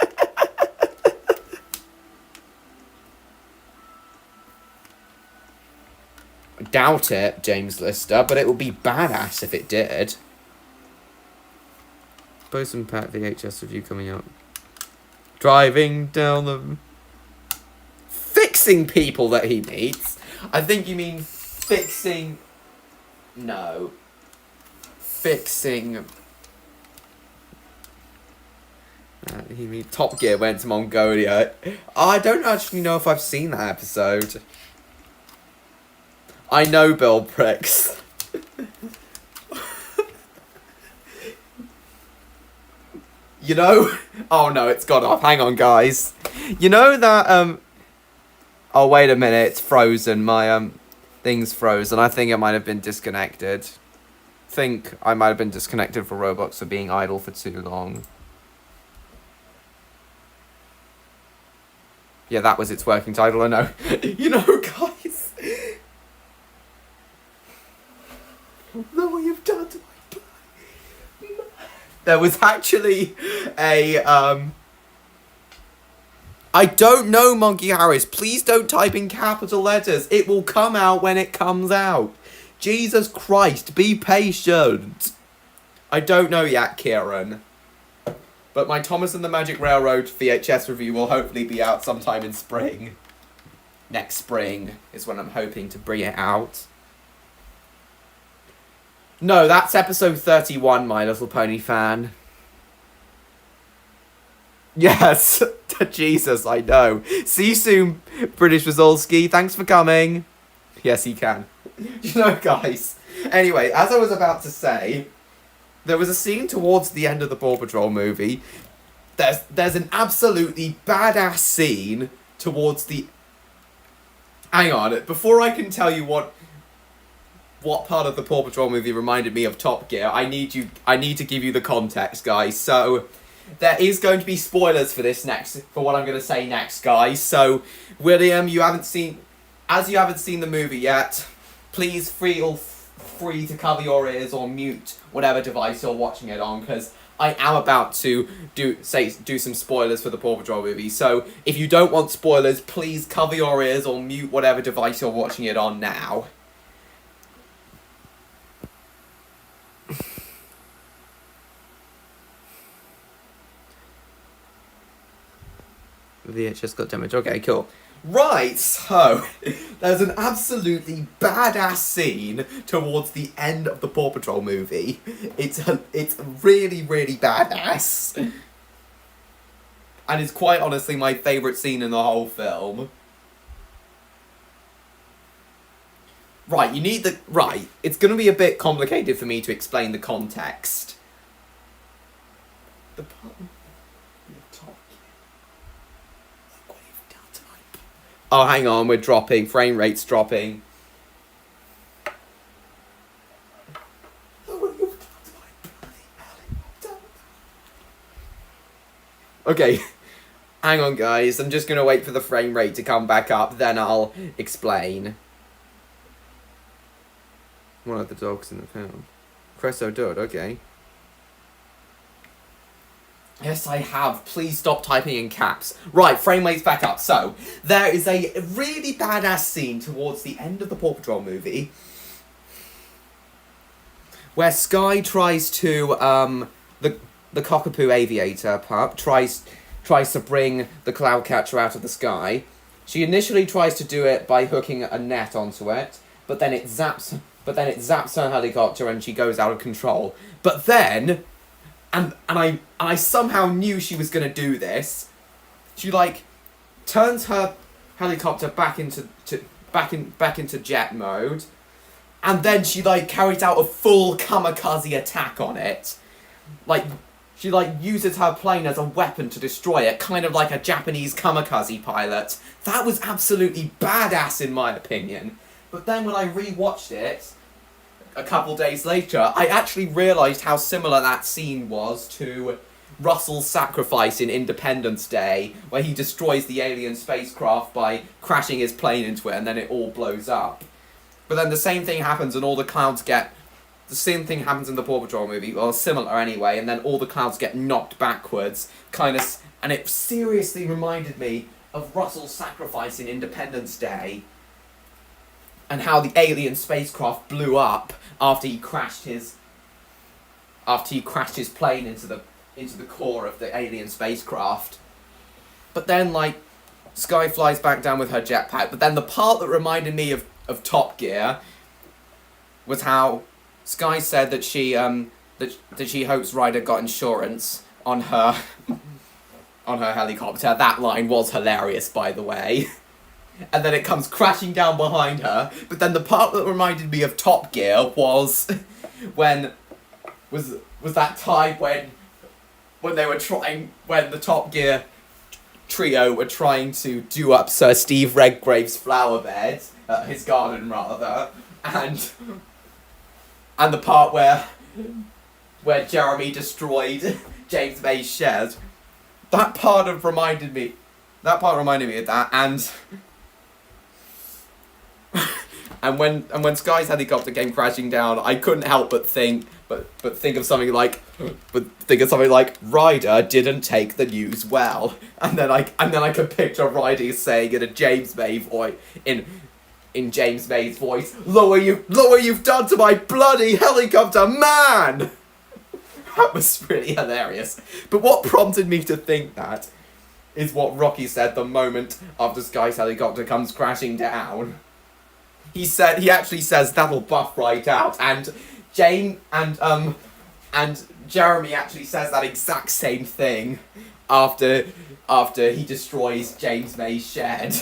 I doubt it, James Lister, but it would be badass if it did. Postman Pat VHS review coming out. Driving down the... Fixing people that he meets. I think you mean fixing... No. Fixing... he means Top Gear went to Mongolia. I don't actually know if I've seen that episode. I know Bill Pricks. You know... Oh no, it's gone off. Hang on, guys. You know that, Oh, wait a minute. It's frozen. My, thing's frozen. I think it might have been disconnected. Think I might have been disconnected for Roblox for being idle for too long. Yeah, that was its working title, I know. You know, guys... Look what you've done to my body. There was actually a, I don't know, Monkey Harris. Please don't type in capital letters. It will come out when it comes out. Jesus Christ, be patient. I don't know yet, Kieran. But my Thomas and the Magic Railroad VHS review will hopefully be out sometime in spring. Next spring is when I'm hoping to bring it out. No, that's episode 31, My Little Pony fan. Yes, Jesus, I know. See you soon, British Wazolski. Thanks for coming. Yes, he can. You know, guys. Anyway, as I was about to say, there was a scene towards the end of the Paw Patrol movie. There's an absolutely badass scene towards the... Hang on, before I can tell you what part of the Paw Patrol movie reminded me of Top Gear, I need to give you the context, guys. So, there is going to be spoilers for what I'm going to say next, guys. So, William, you haven't seen the movie yet, please feel free to cover your ears or mute whatever device you're watching it on, because I am about to do some spoilers for the Paw Patrol movie. So, if you don't want spoilers, please cover your ears or mute whatever device you're watching it on now. VHS got damaged. Okay, cool. Right, so there's an absolutely badass scene towards the end of the Paw Patrol movie. It's really, really badass. And it's quite honestly my favourite scene in the whole film. Right, it's going to be a bit complicated for me to explain the context. The part... Oh, hang on, we're dropping. Frame rate's dropping. Okay, hang on, guys. I'm just going to wait for the frame rate to come back up, then I'll explain. One of the dogs in the film. Cresso Dud, okay. Yes, I have. Please stop typing in caps. Right, frame rate's back up. So, there is a really badass scene towards the end of the Paw Patrol movie where Skye tries to, the Cockapoo aviator pup tries to bring the cloud catcher out of the sky. She initially tries to do it by hooking a net onto it, but then it zaps her helicopter and she goes out of control. But then, and I somehow knew she was gonna do this. She like turns her helicopter back into jet mode, and then she like carries out a full kamikaze attack on it. Like she like uses her plane as a weapon to destroy it, kind of like a Japanese kamikaze pilot. That was absolutely badass in my opinion. But then when I rewatched it a couple days later, I actually realised how similar that scene was to Russell's sacrifice in Independence Day, where he destroys the alien spacecraft by crashing his plane into it and then it all blows up. But then the same thing happens and all the clouds get... The same thing happens in the Paw Patrol movie, or similar anyway, and then all the clouds get knocked backwards, and it seriously reminded me of Russell's sacrifice in Independence Day, and how the alien spacecraft blew up after he crashed his plane into the core of the alien spacecraft. But then like Skye flies back down with her jetpack. But then the part that reminded me of Top Gear was how Skye said that she hopes Ryder got insurance on her helicopter. That line was hilarious, by the way. And then it comes crashing down behind her. But then the part that reminded me of Top Gear was that time when the Top Gear trio were trying to do up Sir Steve Redgrave's flower bed, his garden rather, and the part where Jeremy destroyed James May's shed. That part reminded me of that, and when Skye's helicopter came crashing down, I couldn't help but think of something like Ryder didn't take the news well, and then I could picture Ryder saying in a James May voice in James May's voice, "Look what you've done to my bloody helicopter, man!" That was really hilarious. But what prompted me to think that is what Rocky said the moment after Skye's helicopter comes crashing down. He actually says that'll buff right out, and Jane and Jeremy actually says that exact same thing after he destroys James May's shed.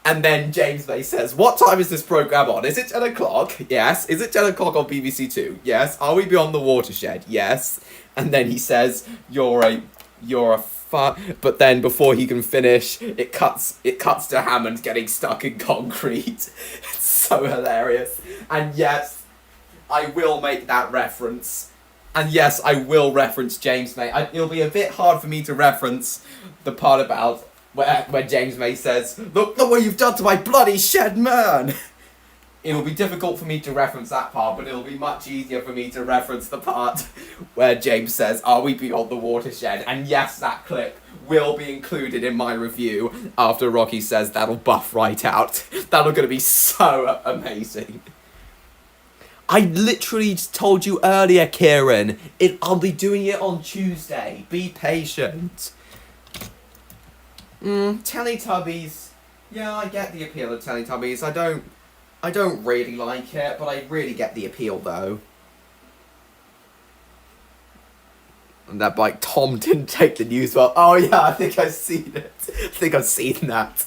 And then James May says, "What time is this programme on? Is it 10 o'clock? Yes. Is it 10 o'clock on BBC Two? Yes. Are we beyond the watershed? Yes." And then he says, you're a but then before he can finish, it cuts to Hammond getting stuck in concrete. It's so hilarious. And yes, I will make that reference. And yes, I will reference James May. It'll be a bit hard for me to reference the part about where James May says, look what you've done to my bloody shed, man! It'll be difficult for me to reference that part, but it'll be much easier for me to reference the part where James says, "Are we beyond the watershed?" And yes, that clip will be included in my review after Rocky says that'll buff right out. That'll gonna be so amazing. I literally told you earlier, Kieran, I'll be doing it on Tuesday. Be patient. Teletubbies. Yeah, I get the appeal of Teletubbies. I don't really like it, but I really get the appeal though. And that like Tom didn't take the news well. Oh yeah, I think I've seen it. I think I've seen that.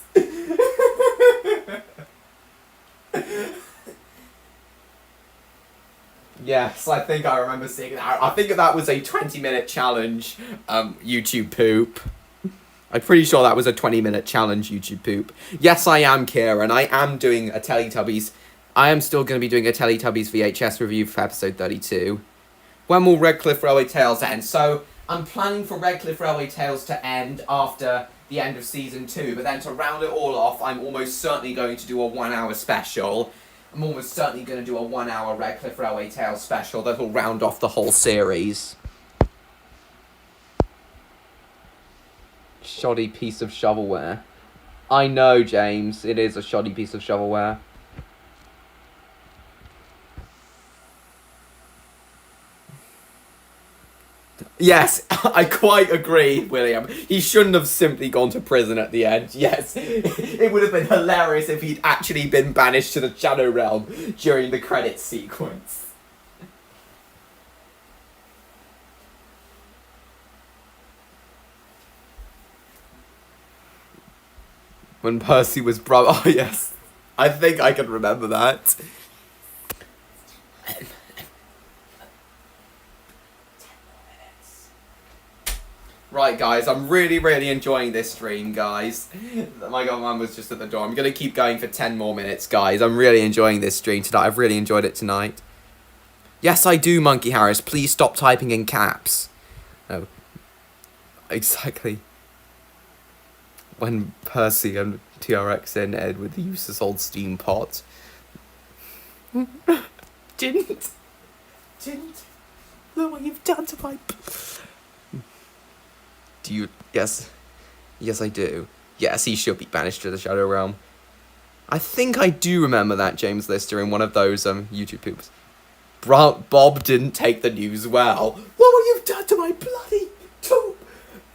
Yes, I think I remember seeing that. I think that was a 20-minute challenge, YouTube poop. I'm pretty sure that was a 20-minute challenge, YouTube poop. Yes, I am, Kieran. I am doing a Teletubbies. I am still going to be doing a Teletubbies VHS review for episode 32. When will Redcliffe Railway Tales end? So, I'm planning for Redcliffe Railway Tales to end after the end of Season 2, but then to round it all off, I'm almost certainly going to do a 1 hour special. I'm almost certainly going to do a 1 hour Redcliffe Railway Tales special that'll round off the whole series. Shoddy piece of shovelware. I know, James, it is a shoddy piece of shovelware. Yes, I quite agree, William. He shouldn't have simply gone to prison at the end. Yes, it would have been hilarious if he'd actually been banished to the Shadow Realm during the credits sequence. When Percy was oh yes, I think I can remember that. Right, guys, I'm really enjoying this stream, guys. My godmum was just at the door. I'm going to keep going for 10 more minutes, guys. I'm really enjoying this stream tonight. I've really enjoyed it tonight. Yes, I do, Monkey Harris. Please stop typing in caps. Oh, exactly. When Percy and TRX ended with the useless old steam pot. Didn't. Look what you've done to my... Do you... Yes. Yes, I do. Yes, he should be banished to the Shadow Realm. I think I do remember that, James Lister, in one of those YouTube poops. Bob didn't take the news well. Look what you've done to my bloody...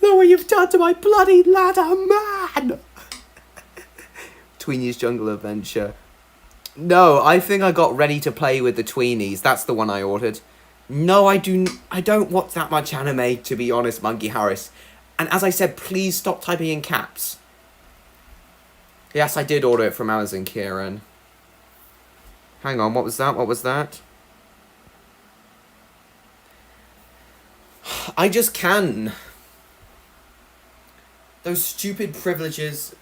Look what you've done to my bloody ladder, man! Tweeny's Jungle Adventure. No, I think I got Ready to Play with the Tweenies. That's the one I ordered. No, I don't watch that much anime, to be honest, Monkey Harris. And as I said, please stop typing in caps. Yes, I did order it from Amazon, Kieran. Hang on, what was that? What was that? I just can. Those stupid privileges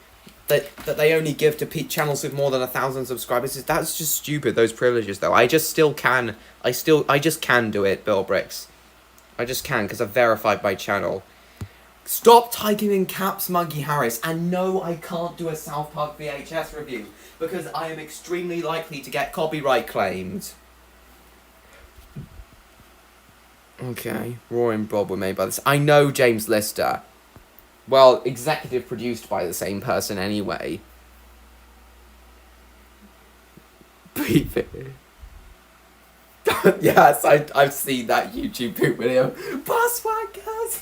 that they only give to channels with more than 1,000 subscribers, that's just stupid, those privileges, though. I just still can. I just can do it, Bill Bricks. I just can, because I've verified my channel. Stop typing in caps, Monkey Harris. And no, I can't do a South Park VHS review, because I am extremely likely to get copyright claimed. Okay, Roy and Bob were made by this. I know, James Lister. Well, executive produced by the same person anyway. Yes, I've seen that YouTube poop video. Bosswackers!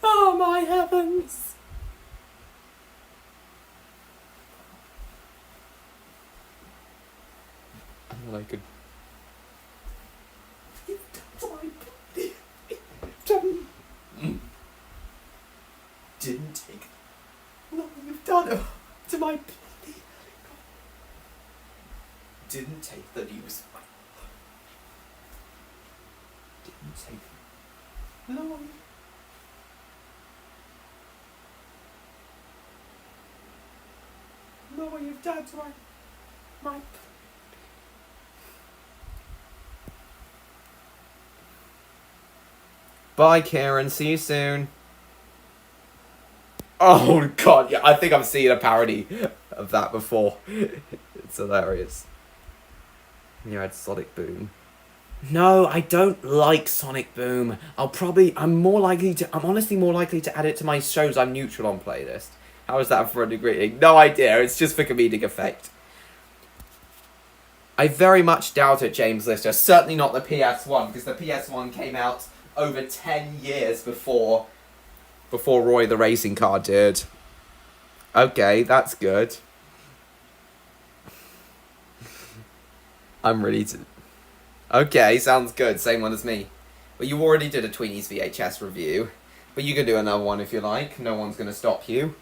Oh my heavens! Well, I could... Didn't take... No, you've done it to my... Didn't take the news. Didn't take... No. No, what you've done to my... Bye, Karen. See you soon. Oh, God. Yeah, I think I've seen a parody of that before. It's hilarious. You had Sonic Boom. No, I don't like Sonic Boom. I'm honestly more likely to add it to my shows I'm neutral on playlist. How is that for a degree? No idea. It's just for comedic effect. I very much doubt it, James Lister. Certainly not the PS1, because the PS1 came out over 10 years before Roy the Racing Car did. Okay, that's good. I'm ready to... Okay, sounds good. Same one as me. But you already did a Tweenies VHS review. But you can do another one if you like. No one's going to stop you.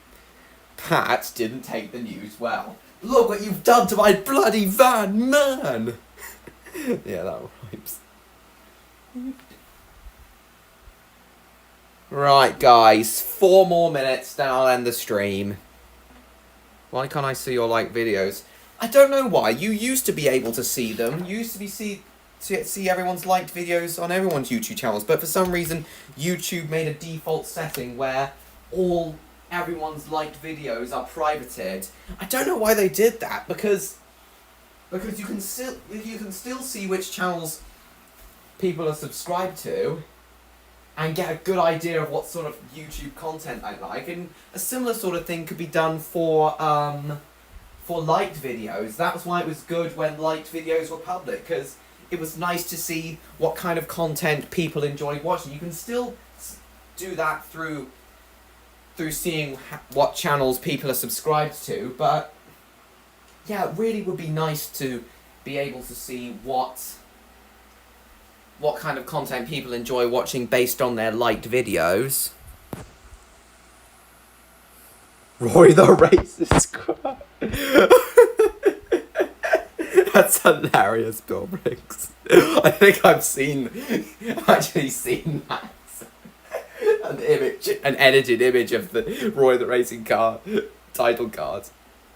Pat didn't take the news well. Look what you've done to my bloody van, man! Yeah, that rhymes. Right, guys. 4 more minutes, then I'll end the stream. Why can't I see your, videos? I don't know why. You used to be able to see them. You used to be see everyone's liked videos on everyone's YouTube channels. But for some reason, YouTube made a default setting where everyone's liked videos are privated. I don't know why they did that, because you can still see which channels people are subscribed to and get a good idea of what sort of YouTube content I like. And a similar sort of thing could be done for liked videos. That's why it was good when liked videos were public, because it was nice to see what kind of content people enjoyed watching. You can still do that through seeing what channels people are subscribed to, but yeah, it really would be nice to be able to see what kind of content people enjoy watching based on their liked videos. Roy the racist crap. That's hilarious, Bill Briggs. I think I've actually seen that. An edited image of the Roy the Racing Car title card.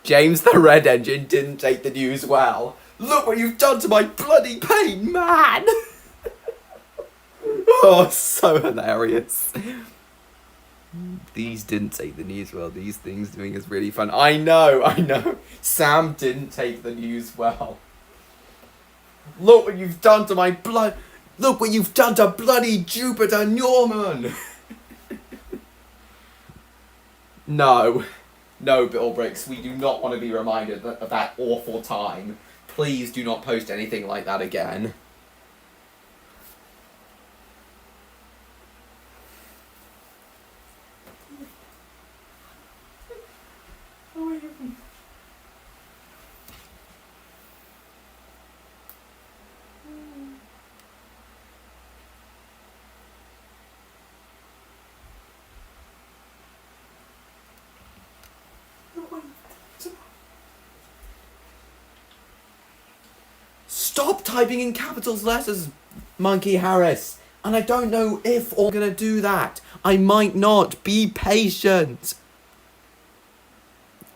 James the Red Engine didn't take the news well. Look what you've done to my bloody paint, man! Oh, so hilarious. These didn't take the news well. These things doing is really fun. I know. Sam didn't take the news well. Look what you've done to my blood. Look what you've done to bloody Jupiter Norman. No, Bill Bricks, we do not want to be reminded of that awful time. Please do not post anything like that again. Stop typing in capitals letters, Monkey Harris. And I don't know if I'm gonna do that. I might not. Be patient.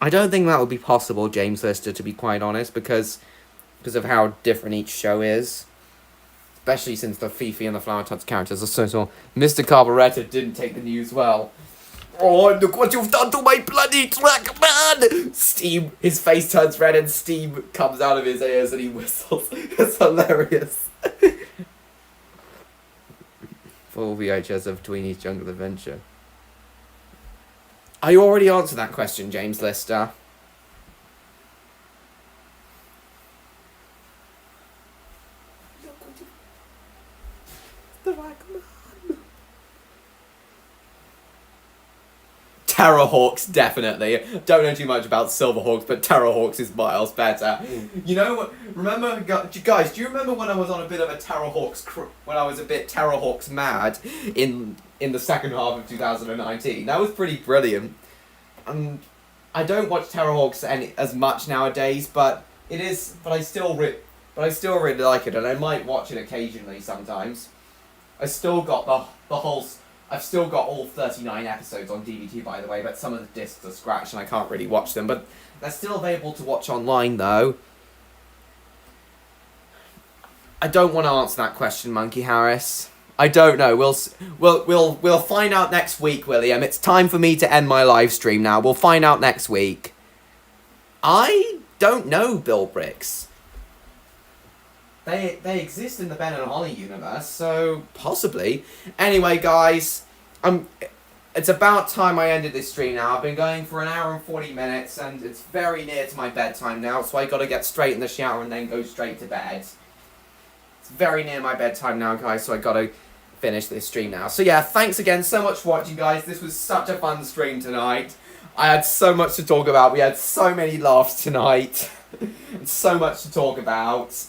I don't think that would be possible, James Lister, to be quite honest, because of how different each show is. Especially since the Fifi and the Flower Tots characters are so small. Mr. Carburettor didn't take the news well. Oh, look what you've done to my bloody track, man! Steam, his face turns red and steam comes out of his ears and he whistles. It's hilarious. Full VHS of Tweeny's Jungle Adventure. I already answered that question, James Lister. Terrorhawks, definitely. Don't know too much about Silverhawks, but Terrorhawks is miles better. You know, remember, guys, do you remember when I was on a bit of a when I was a bit Terrorhawks mad in the second half of 2019? That was pretty brilliant. I don't watch Terrorhawks as much nowadays, but I still really like it, and I might watch it occasionally sometimes. I've still got all 39 episodes on DVD, by the way, but some of the discs are scratched and I can't really watch them. But they're still available to watch online, though. I don't want to answer that question, Monkey Harris. I don't know. We'll find out next week, William. It's time for me to end my live stream now. We'll find out next week. I don't know, Bill Bricks. They exist in the Ben and Holly universe, so possibly. Anyway, guys, it's about time I ended this stream now. I've been going for an hour and 40 minutes, and it's very near to my bedtime now, so I gotta get straight in the shower and then go straight to bed. It's very near my bedtime now, guys, so I gotta finish this stream now. So yeah, thanks again so much for watching, guys. This was such a fun stream tonight. I had so much to talk about. We had so many laughs tonight. And so much to talk about.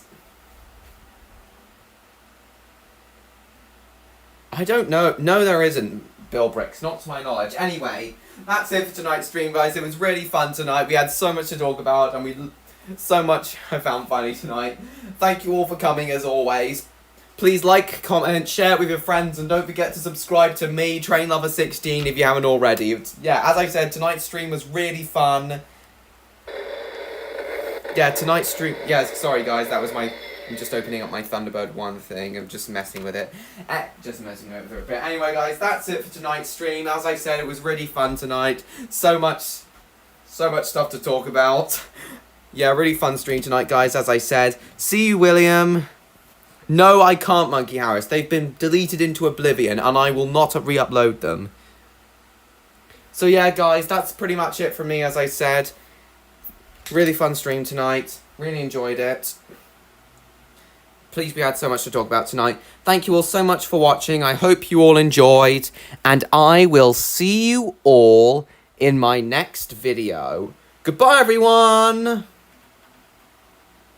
I don't know. No, there isn't, Bill Bricks. Not to my knowledge. Anyway, that's it for tonight's stream, guys. It was really fun tonight. We had so much to talk about, and so much I found funny tonight. Thank you all for coming, as always. Please like, comment, share it with your friends, and don't forget to subscribe to me, TrainLover16, if you haven't already. Yeah, as I said, tonight's stream was really fun. Yeah, tonight's stream... Yeah, sorry, guys, that was my I'm just opening up my Thunderbird 1 thing. I'm just messing with it. Just messing with it a bit. Anyway, guys, that's it for tonight's stream. As I said, it was really fun tonight. So much stuff to talk about. Yeah, really fun stream tonight, guys, as I said. See you, William. No, I can't, Monkey Harris. They've been deleted into oblivion, and I will not re-upload them. So yeah, guys, that's pretty much it from me, as I said. Really fun stream tonight. Really enjoyed it. Please, we had so much to talk about tonight. Thank you all so much for watching. I hope you all enjoyed. And I will see you all in my next video. Goodbye, everyone!